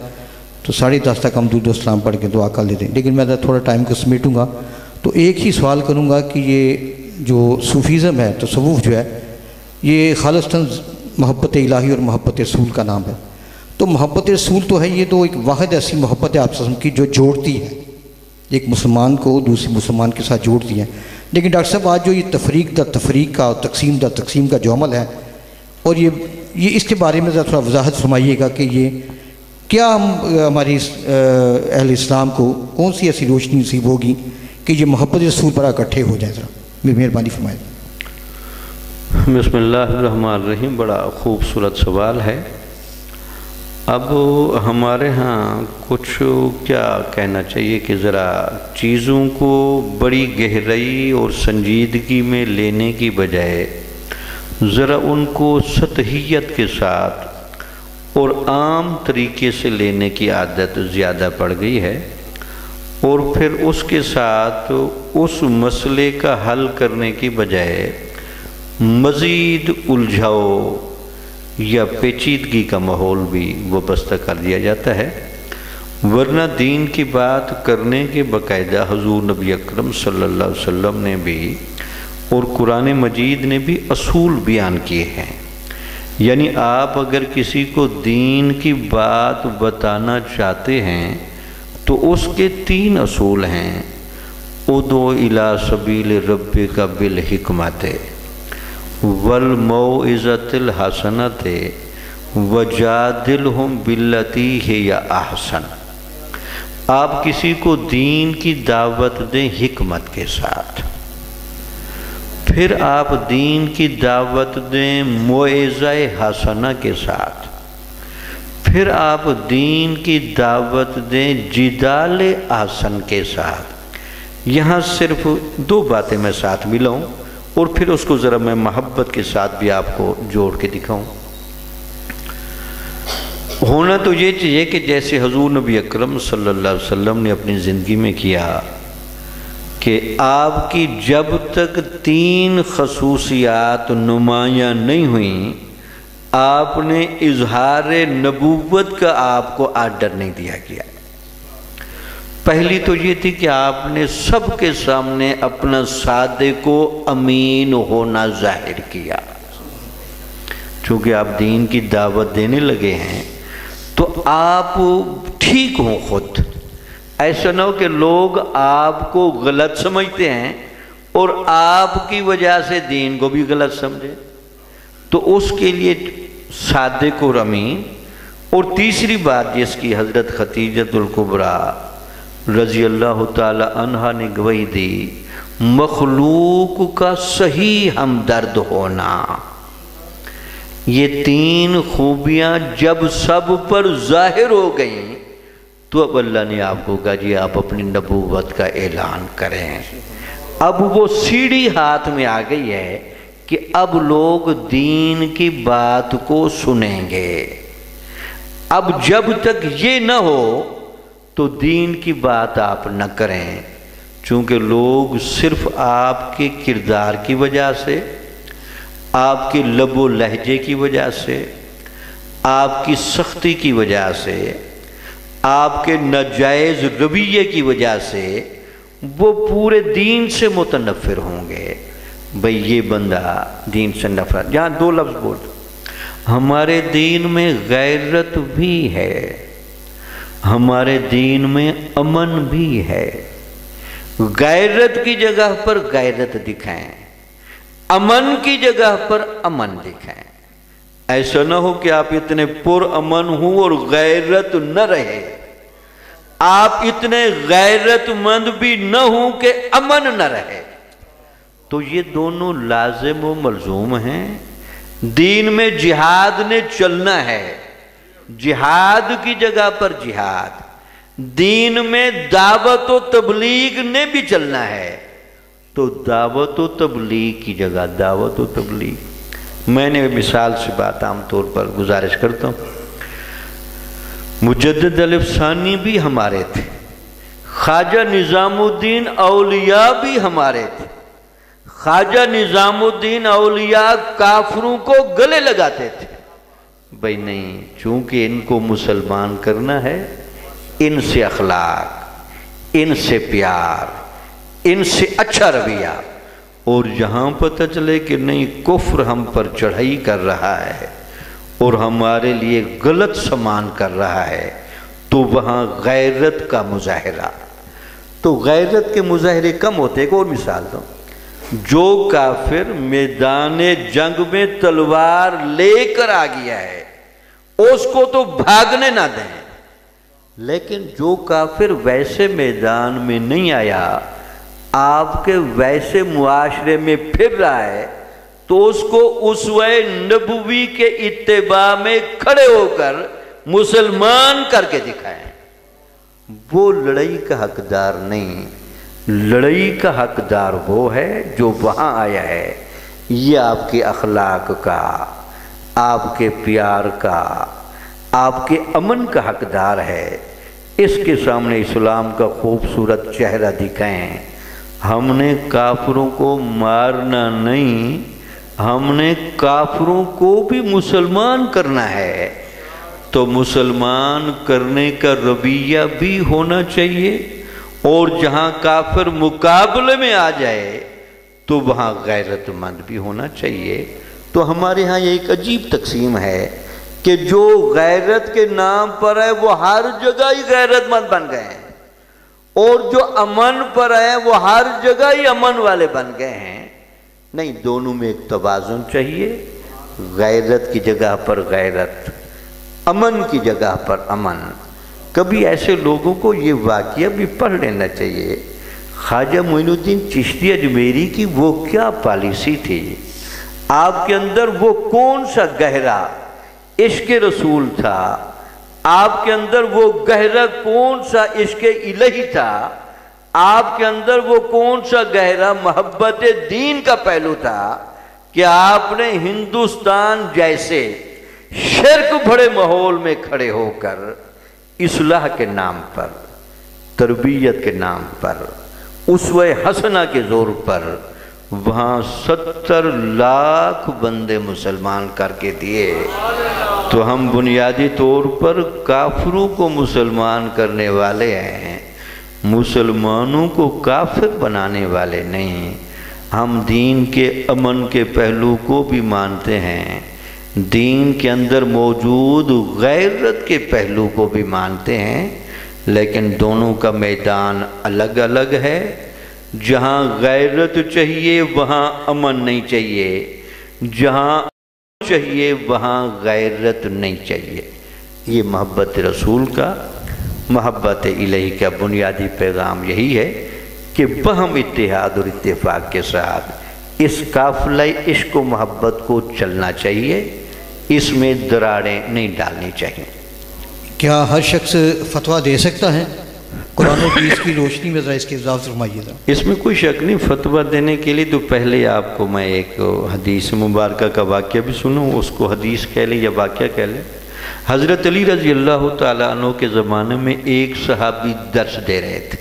S1: تو 10:30 تک ہم درود و سلام پڑھ کے دعا کر لیتے ہیں۔ لیکن میں تھوڑا ٹائم کو سمیٹوں گا تو ایک ہی سوال کروں گا کہ یہ جو صوفیزم ہے، تصوف جو ہے، یہ خالصتاً محبت الہی اور محبت رسول کا نام ہے۔ تو محبت رسول تو ہے، یہ تو ایک واحد ایسی محبت ہے آپ کی جو جوڑتی ہے، ایک مسلمان کو دوسری مسلمان کے ساتھ جوڑتی ہے۔ لیکن ڈاکٹر صاحب آج جو یہ تفریق در تفریق کا اور تقسیم در تقسیم کا جو عمل ہے، اور یہ اس کے بارے میں ذرا تھوڑا وضاحت فرمائیے گا کہ یہ کیا ہماری اہل اسلام کو کون سی ایسی روشنی نصیب ہوگی کہ یہ محبت رسول پر اکٹھے ہو جائیں؟ ذرا مہربانی فرمائیں۔
S2: بسم اللہ الرحمن الرحیم۔ بڑا خوبصورت سوال ہے۔ اب ہمارے ہاں کچھ کیا کہنا چاہیے کہ ذرا چیزوں کو بڑی گہرائی اور سنجیدگی میں لینے کی بجائے ذرا ان کو سطحیت کے ساتھ اور عام طریقے سے لینے کی عادت زیادہ پڑ گئی ہے، اور پھر اس کے ساتھ اس مسئلے کا حل کرنے کی بجائے مزید الجھاؤ یا پیچیدگی کا ماحول بھی وابستہ کر دیا جاتا ہے۔ ورنہ دین کی بات کرنے کے باقاعدہ حضور نبی اکرم صلی اللہ علیہ وسلم نے بھی اور قرآن مجید نے بھی اصول بیان کیے ہیں۔ یعنی آپ اگر کسی کو دین کی بات بتانا چاہتے ہیں تو اس کے 3 اصول ہیں: ادعو الی سبیل ربک بالحکمت والموعظۃ الحسنۃ وجادلہم باللتی ہی احسن۔ آپ کسی کو دین کی دعوت دیں حکمت کے ساتھ، پھر آپ دین کی دعوت دیں موعظہ حسنہ کے ساتھ، پھر آپ دین کی دعوت دیں جدال احسن کے ساتھ۔ یہاں صرف 2 باتیں میں ساتھ ملاؤں اور پھر اس کو ذرا میں محبت کے ساتھ بھی آپ کو جوڑ کے دکھاؤں۔ ہونا تو یہ چاہیے کہ جیسے حضور نبی اکرم صلی اللہ علیہ وسلم نے اپنی زندگی میں کیا کہ آپ کی جب تک 3 خصوصیات نمایاں نہیں ہوئیں، آپ نے اظہار نبوت کا آپ کو آرڈر نہیں دیا گیا۔ پہلی تو یہ تھی کہ آپ نے سب کے سامنے اپنا صادق و امین ہونا ظاہر کیا۔ چونکہ آپ دین کی دعوت دینے لگے ہیں تو آپ ٹھیک ہوں خود، ایسا نہ ہو کہ لوگ آپ کو غلط سمجھتے ہیں اور آپ کی وجہ سے دین کو بھی غلط سمجھے، تو اس کے لیے صادق اور امین۔ اور تیسری بات جس کی حضرت خدیجہ الکبریٰ رضی اللہ تعالی عنہ نے گواہی دی، مخلوق کا صحیح ہمدرد ہونا۔ یہ 3 خوبیاں جب سب پر ظاہر ہو گئیں تو اب اللہ نے آپ کو کہا جی آپ اپنی نبوت کا اعلان کریں۔ اب وہ سیڑھی ہاتھ میں آ گئی ہے کہ اب لوگ دین کی بات کو سنیں گے۔ اب جب تک یہ نہ ہو تو دین کی بات آپ نہ کریں، چونکہ لوگ صرف آپ کے کردار کی وجہ سے، آپ کے لب و لہجے کی وجہ سے، آپ کی سختی کی وجہ سے، آپ کے ناجائز رویے کی وجہ سے وہ پورے دین سے متنفر ہوں گے۔ بھئی یہ بندہ دین سے نفرت، یہاں دو لفظ بولتا، ہمارے دین میں غیرت بھی ہے، ہمارے دین میں امن بھی ہے۔ غیرت کی جگہ پر غیرت دکھائیں، امن کی جگہ پر امن دکھائیں۔ ایسا نہ ہو کہ آپ اتنے پر امن ہوں اور غیرت نہ رہے، آپ اتنے غیرت مند بھی نہ ہوں کہ امن نہ رہے۔ تو یہ دونوں لازم و ملزوم ہیں۔ دین میں جہاد نے چلنا ہے، جہاد کی جگہ پر جہاد، دین میں دعوت و تبلیغ نے بھی چلنا ہے، تو دعوت و تبلیغ کی جگہ دعوت و تبلیغ۔ میں نے مثال سے بات عام طور پر گزارش کرتا ہوں، مجدد الف ثانی بھی ہمارے تھے، خواجہ نظام الدین اولیاء بھی ہمارے تھے۔ خواجہ نظام الدین اولیاء کافروں کو گلے لگاتے تھے، بھئی نہیں، چونکہ ان کو مسلمان کرنا ہے، ان سے اخلاق، ان سے پیار، ان سے اچھا رویہ، اور جہاں پتہ چلے کہ نہیں کفر ہم پر چڑھائی کر رہا ہے اور ہمارے لیے غلط سامان کر رہا ہے، تو وہاں غیرت کا مظاہرہ۔ تو غیرت کے مظاہرے کم ہوتے، ایک اور مثال دوں، جو کافر میدان جنگ میں تلوار لے کر آ گیا ہے اس کو تو بھاگنے نہ دیں، لیکن جو کافر ویسے میدان میں نہیں آیا، آپ کے ویسے معاشرے میں پھر رہا ہے، تو اس کو اسوہ نبوی کے اتباع میں کھڑے ہو کر مسلمان کر کے دکھائیں۔ وہ لڑائی کا حقدار نہیں، لڑائی کا حقدار وہ ہے جو وہاں آیا ہے۔ یہ آپ کے اخلاق کا، آپ کے پیار کا، آپ کے امن کا حقدار ہے۔ اس کے سامنے اسلام کا خوبصورت چہرہ دکھائیں۔ ہم نے کافروں کو مارنا نہیں، ہم نے کافروں کو بھی مسلمان کرنا ہے، تو مسلمان کرنے کا رویہ بھی ہونا چاہیے، اور جہاں کافر مقابلے میں آ جائے تو وہاں غیرت مند بھی ہونا چاہیے۔ تو ہمارے ہاں یہ ایک عجیب تقسیم ہے کہ جو غیرت کے نام پر ہے وہ ہر جگہ ہی غیرت مند بن گئے ہیں، اور جو امن پر ہے وہ ہر جگہ ہی امن والے بن گئے ہیں۔ نہیں، دونوں میں ایک توازن چاہیے، غیرت کی جگہ پر غیرت، امن کی جگہ پر امن۔ کبھی ایسے لوگوں کو یہ واقعہ بھی پڑھ لینا چاہیے، خواجہ معین الدین چشتی اجمیری کی وہ کیا پالیسی تھی، آپ کے اندر وہ کون سا گہرا عشق رسول تھا، آپ کے اندر وہ گہرا کون سا عشق الہی تھا، آپ کے اندر وہ کون سا گہرا محبت دین کا پہلو تھا کہ آپ نے ہندوستان جیسے شرک بھرے ماحول میں کھڑے ہو کر اصلاح کے نام پر، تربیت کے نام پر، اسوہ حسنہ کے زور پر وہاں 70 لاکھ بندے مسلمان کر کے دیے۔ تو ہم بنیادی طور پر کافروں کو مسلمان کرنے والے ہیں، مسلمانوں کو کافر بنانے والے نہیں۔ ہم دین کے امن کے پہلو کو بھی مانتے ہیں، دین کے اندر موجود غیرت کے پہلو کو بھی مانتے ہیں، لیکن دونوں کا میدان الگ الگ ہے۔ جہاں غیرت چاہیے وہاں امن نہیں چاہیے، جہاں امن چاہیے وہاں غیرت نہیں چاہیے۔ یہ محبت رسول کا، محبت الہی کا بنیادی پیغام یہی ہے کہ باہم اتحاد اور اتفاق کے ساتھ اس قافلہ عشق و محبت کو چلنا چاہیے، اس میں دراڑیں نہیں ڈالنی چاہیے۔
S1: کیا ہر شخص فتویٰ دے سکتا ہے؟ قرآن و حدیث کی روشنی میں ذرا اس کی وضاحت فرمائیے گا۔
S2: اس میں کوئی شک نہیں، فتویٰ دینے کے لیے تو پہلے آپ کو میں ایک حدیث مبارکہ کا واقعہ بھی سنوں، اس کو حدیث کہہ لیں یا واقعہ کہہ لیں۔ حضرت علی رضی اللہ تعالیٰ عنہ کے زمانے میں ایک صحابی درس دے رہے تھے،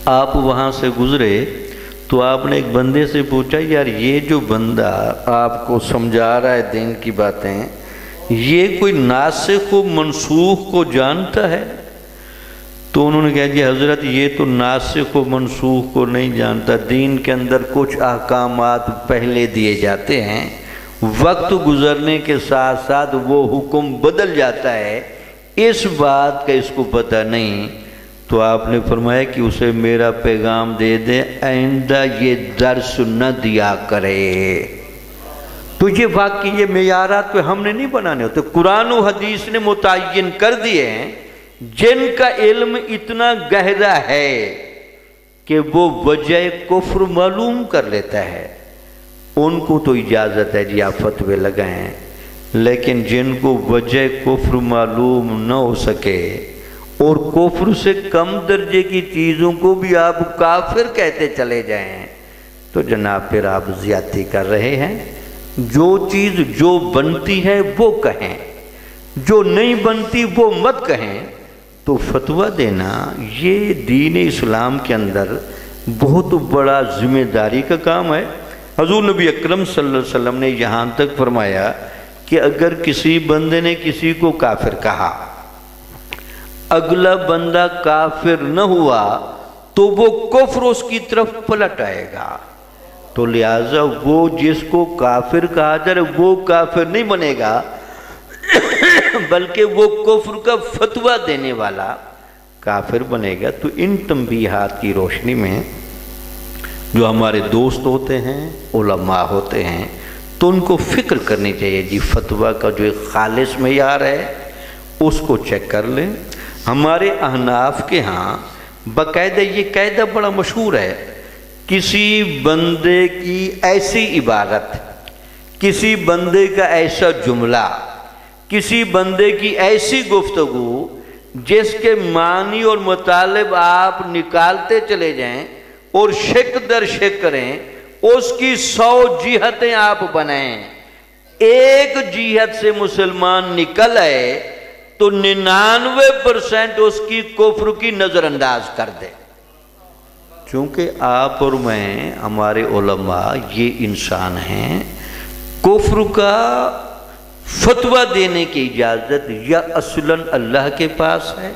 S2: آپ وہاں سے گزرے تو آپ نے ایک بندے سے پوچھا، یار یہ جو بندہ آپ کو سمجھا رہا ہے دین کی باتیں، یہ کوئی ناسخ و منسوخ کو جانتا ہے؟ تو انہوں نے کہا جی حضرت یہ تو ناسخ و منسوخ کو نہیں جانتا، دین کے اندر کچھ احکامات پہلے دیے جاتے ہیں، وقت گزرنے کے ساتھ ساتھ وہ حکم بدل جاتا ہے، اس بات کا اس کو پتہ نہیں۔ تو آپ نے فرمایا کہ اسے میرا پیغام دے دیں آئندہ یہ درس نہ دیا کرے۔ تو یہ واقعی یہ معیارات پہ ہم نے نہیں بنانے ہوتے، قرآن و حدیث نے متعین کر دیے ہیں۔ جن کا علم اتنا گہرا ہے کہ وہ وجہ کفر معلوم کر لیتا ہے، ان کو تو اجازت ہے جی آپ فتوے لگائیں، لیکن جن کو وجہ کفر معلوم نہ ہو سکے اور کفر سے کم درجے کی چیزوں کو بھی آپ کافر کہتے چلے جائیں تو جناب پھر آپ زیادتی کر رہے ہیں۔ جو چیز جو بنتی ہے وہ کہیں، جو نہیں بنتی وہ مت کہیں۔ تو فتویٰ دینا یہ دین اسلام کے اندر بہت بڑا ذمہ داری کا کام ہے۔ حضور نبی اکرم صلی اللہ علیہ وسلم نے یہاں تک فرمایا کہ اگر کسی بندے نے کسی کو کافر کہا، اگلا بندہ کافر نہ ہوا تو وہ کفر اس کی طرف پلٹ آئے گا، تو لہٰذا وہ جس کو کافر کہا جائے وہ کافر نہیں بنے گا، بلکہ وہ کفر کا فتویٰ دینے والا کافر بنے گا۔ تو ان تنبیہات کی روشنی میں جو ہمارے دوست ہوتے ہیں، علماء ہوتے ہیں، تو ان کو فکر کرنی چاہیے جی فتویٰ کا جو ایک خالص معیار ہے اس کو چیک کر لیں۔ ہمارے احناف کے ہاں باقاعدہ یہ قاعدہ بڑا مشہور ہے، کسی بندے کی ایسی عبارت، کسی بندے کا ایسا جملہ، کسی بندے کی ایسی گفتگو جس کے معنی اور مطالب آپ نکالتے چلے جائیں اور شک در شک کریں، اس کی 100 جہتیں آپ بنائیں، ایک جہت سے مسلمان نکل آئے تو 99% اس کی کفر کی نظر انداز کر دے۔ چونکہ آپ اور میں، ہمارے علماء یہ انسان ہیں، کفر کا فتویٰ دینے کی اجازت یا اصلاً اللہ کے پاس ہے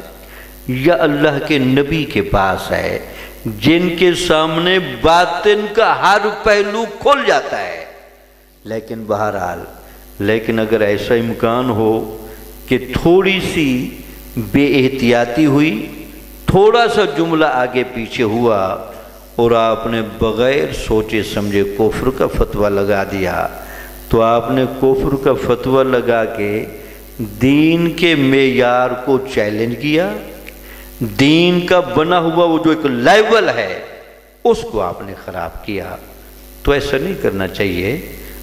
S2: یا اللہ کے نبی کے پاس ہے، جن کے سامنے باطن کا ہر پہلو کھل جاتا ہے۔ لیکن بہرحال اگر ایسا امکان ہو کہ تھوڑی سی بے احتیاطی ہوئی، تھوڑا سا جملہ آگے پیچھے ہوا اور آپ نے بغیر سوچے سمجھے کفر کا فتویٰ لگا دیا، تو آپ نے کفر کا فتویٰ لگا کے دین کے معیار کو چیلنج کیا، دین کا بنا ہوا وہ جو ایک لیول ہے اس کو آپ نے خراب کیا۔ تو ایسا نہیں کرنا چاہیے،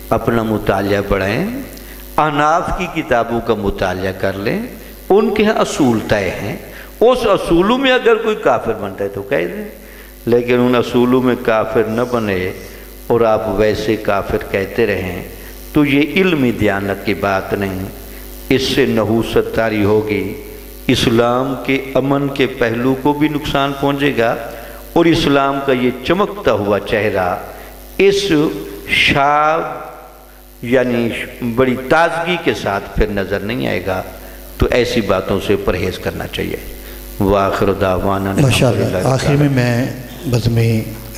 S2: اپنا مطالعہ بڑھائیں، احناف کی کتابوں کا مطالعہ کر لیں، ان کے اصول طے ہیں، اس اصولوں میں اگر کوئی کافر بنتا ہے تو کہہ دیں، لیکن ان اصولوں میں کافر نہ بنے اور آپ ویسے کافر کہتے رہیں تو یہ علمی دیانت کی بات نہیں، اس سے نحوست طاری ہوگی، اسلام کے امن کے پہلو کو بھی نقصان پہنچے گا، اور اسلام کا یہ چمکتا ہوا چہرہ اس شاب یعنی بڑی تازگی کے ساتھ پھر نظر نہیں آئے گا۔ تو ایسی باتوں سے پرہیز کرنا چاہیے۔ وآخر دعوانا
S1: ماشاءاللہ۔ آخر میں بزم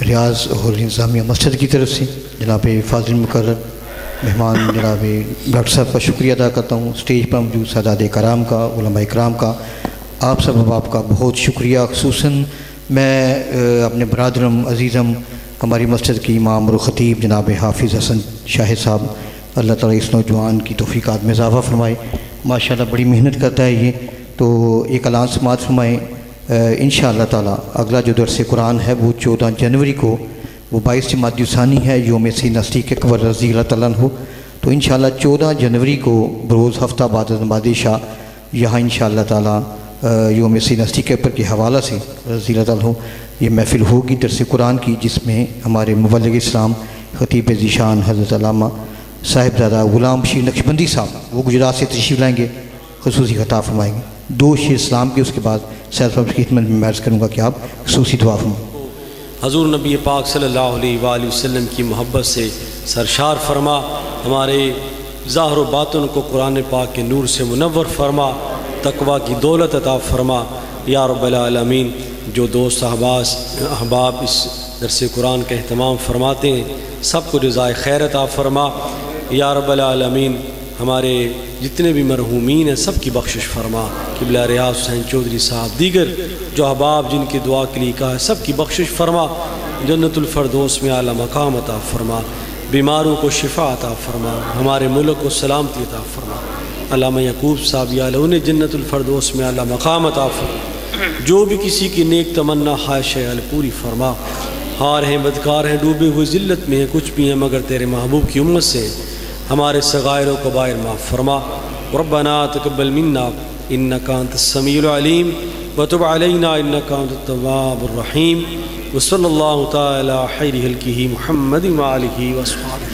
S1: ریاض اور انتظامیہ مسجد کی طرف سے جناب فاضل مقرر مہمان جناب ڈاکٹر صاحب کا شکریہ ادا کرتا ہوں، اسٹیج پر موجود سادات کرام کا، علماء کرام کا، آپ سب احباب کا بہت شکریہ۔ خصوصاً میں اپنے برادرم عزیزم ہماری مسجد کی امام اور خطیب جناب حافظ حسن شاہد صاحب، اللہ تعالیٰ اس نوجوان کی توفیقات میں اضافہ فرمائے، ماشاءاللہ بڑی محنت کرتا ہے یہ۔ تو ایک اعلان سماعت فرمائیں، انشاءاللہ تعالیٰ اگلا جو درس قرآن ہے وہ 14 جنوری کو، وہ 22 جمادی الثانی ہے، یوم سیدنا صدیق اکبر رضی اللہ تعالیٰ عنہ۔ تو انشاءاللہ 14 جنوری کو بروز ہفتہ بعد نماز عشاء یہاں انشاءاللہ تعالیٰ یوم سیدنا صدیق اکبر کے حوالہ سے رضی اللہ تعالیٰ عنہ یہ محفل ہوگی درس قرآن کی، جس میں ہمارے مبلغ اسلام خطیب ذیشان حضرت علامہ صاحبزادہ غلام بشیر نقشبندی صاحب، وہ گجرات سے تشریف لائیں گے، خصوصی خطاب فرمائیں گے. 2 شیر اسلام کے، اس کے بعد سید صاحب کی خدمت میں عرض کروں گا کہ آپ خصوصی دعا فرمائیں.
S3: حضور نبی پاک صلی اللہ علیہ وآلہ وسلم کی محبت سے سرشار فرما، ہمارے ظاہر و باطن کو قرآن پاک کے نور سے منور فرما، تقوی کی دولت عطا فرما یا رب العالمین. جو دوست احباب اس درس قرآن کا اہتمام فرماتے ہیں سب کو جزائے خیر عطا فرما یا رب العالمین. ہمارے جتنے بھی مرحومین ہیں سب کی بخشش فرما. قبلہ ریاض حسین چودھری صاحب، دیگر جو احباب جن کی دعا کے لیے کہا ہے سب کی بخشش فرما. جنت الفردوس میں اعلیٰ مقام عطا فرما، بیماروں کو شفا عطا فرما، ہمارے ملک کو سلامتی عطا فرما. علامہ یعقوب صاحب یا انہیں جنت الفردوس میں اعلیٰ مقام عطا فرما. جو بھی کسی کی نیک تمنا خواہش ہے پوری فرما. ہار ہیں، بدکار ہیں، ڈوبے ہوئے ذلت میں ہیں، کچھ بھی ہیں مگر تیرے محبوب کی امت سے ہیں. ہمارے صغائر و کبائر معاف فرما. ربنا تقبل منا انک انت السمیع العلیم وتب علینا انک انت التواب الرحیم. وصلی اللہ تعالی خیر خلقہ محمد وآلہ وصحبہ.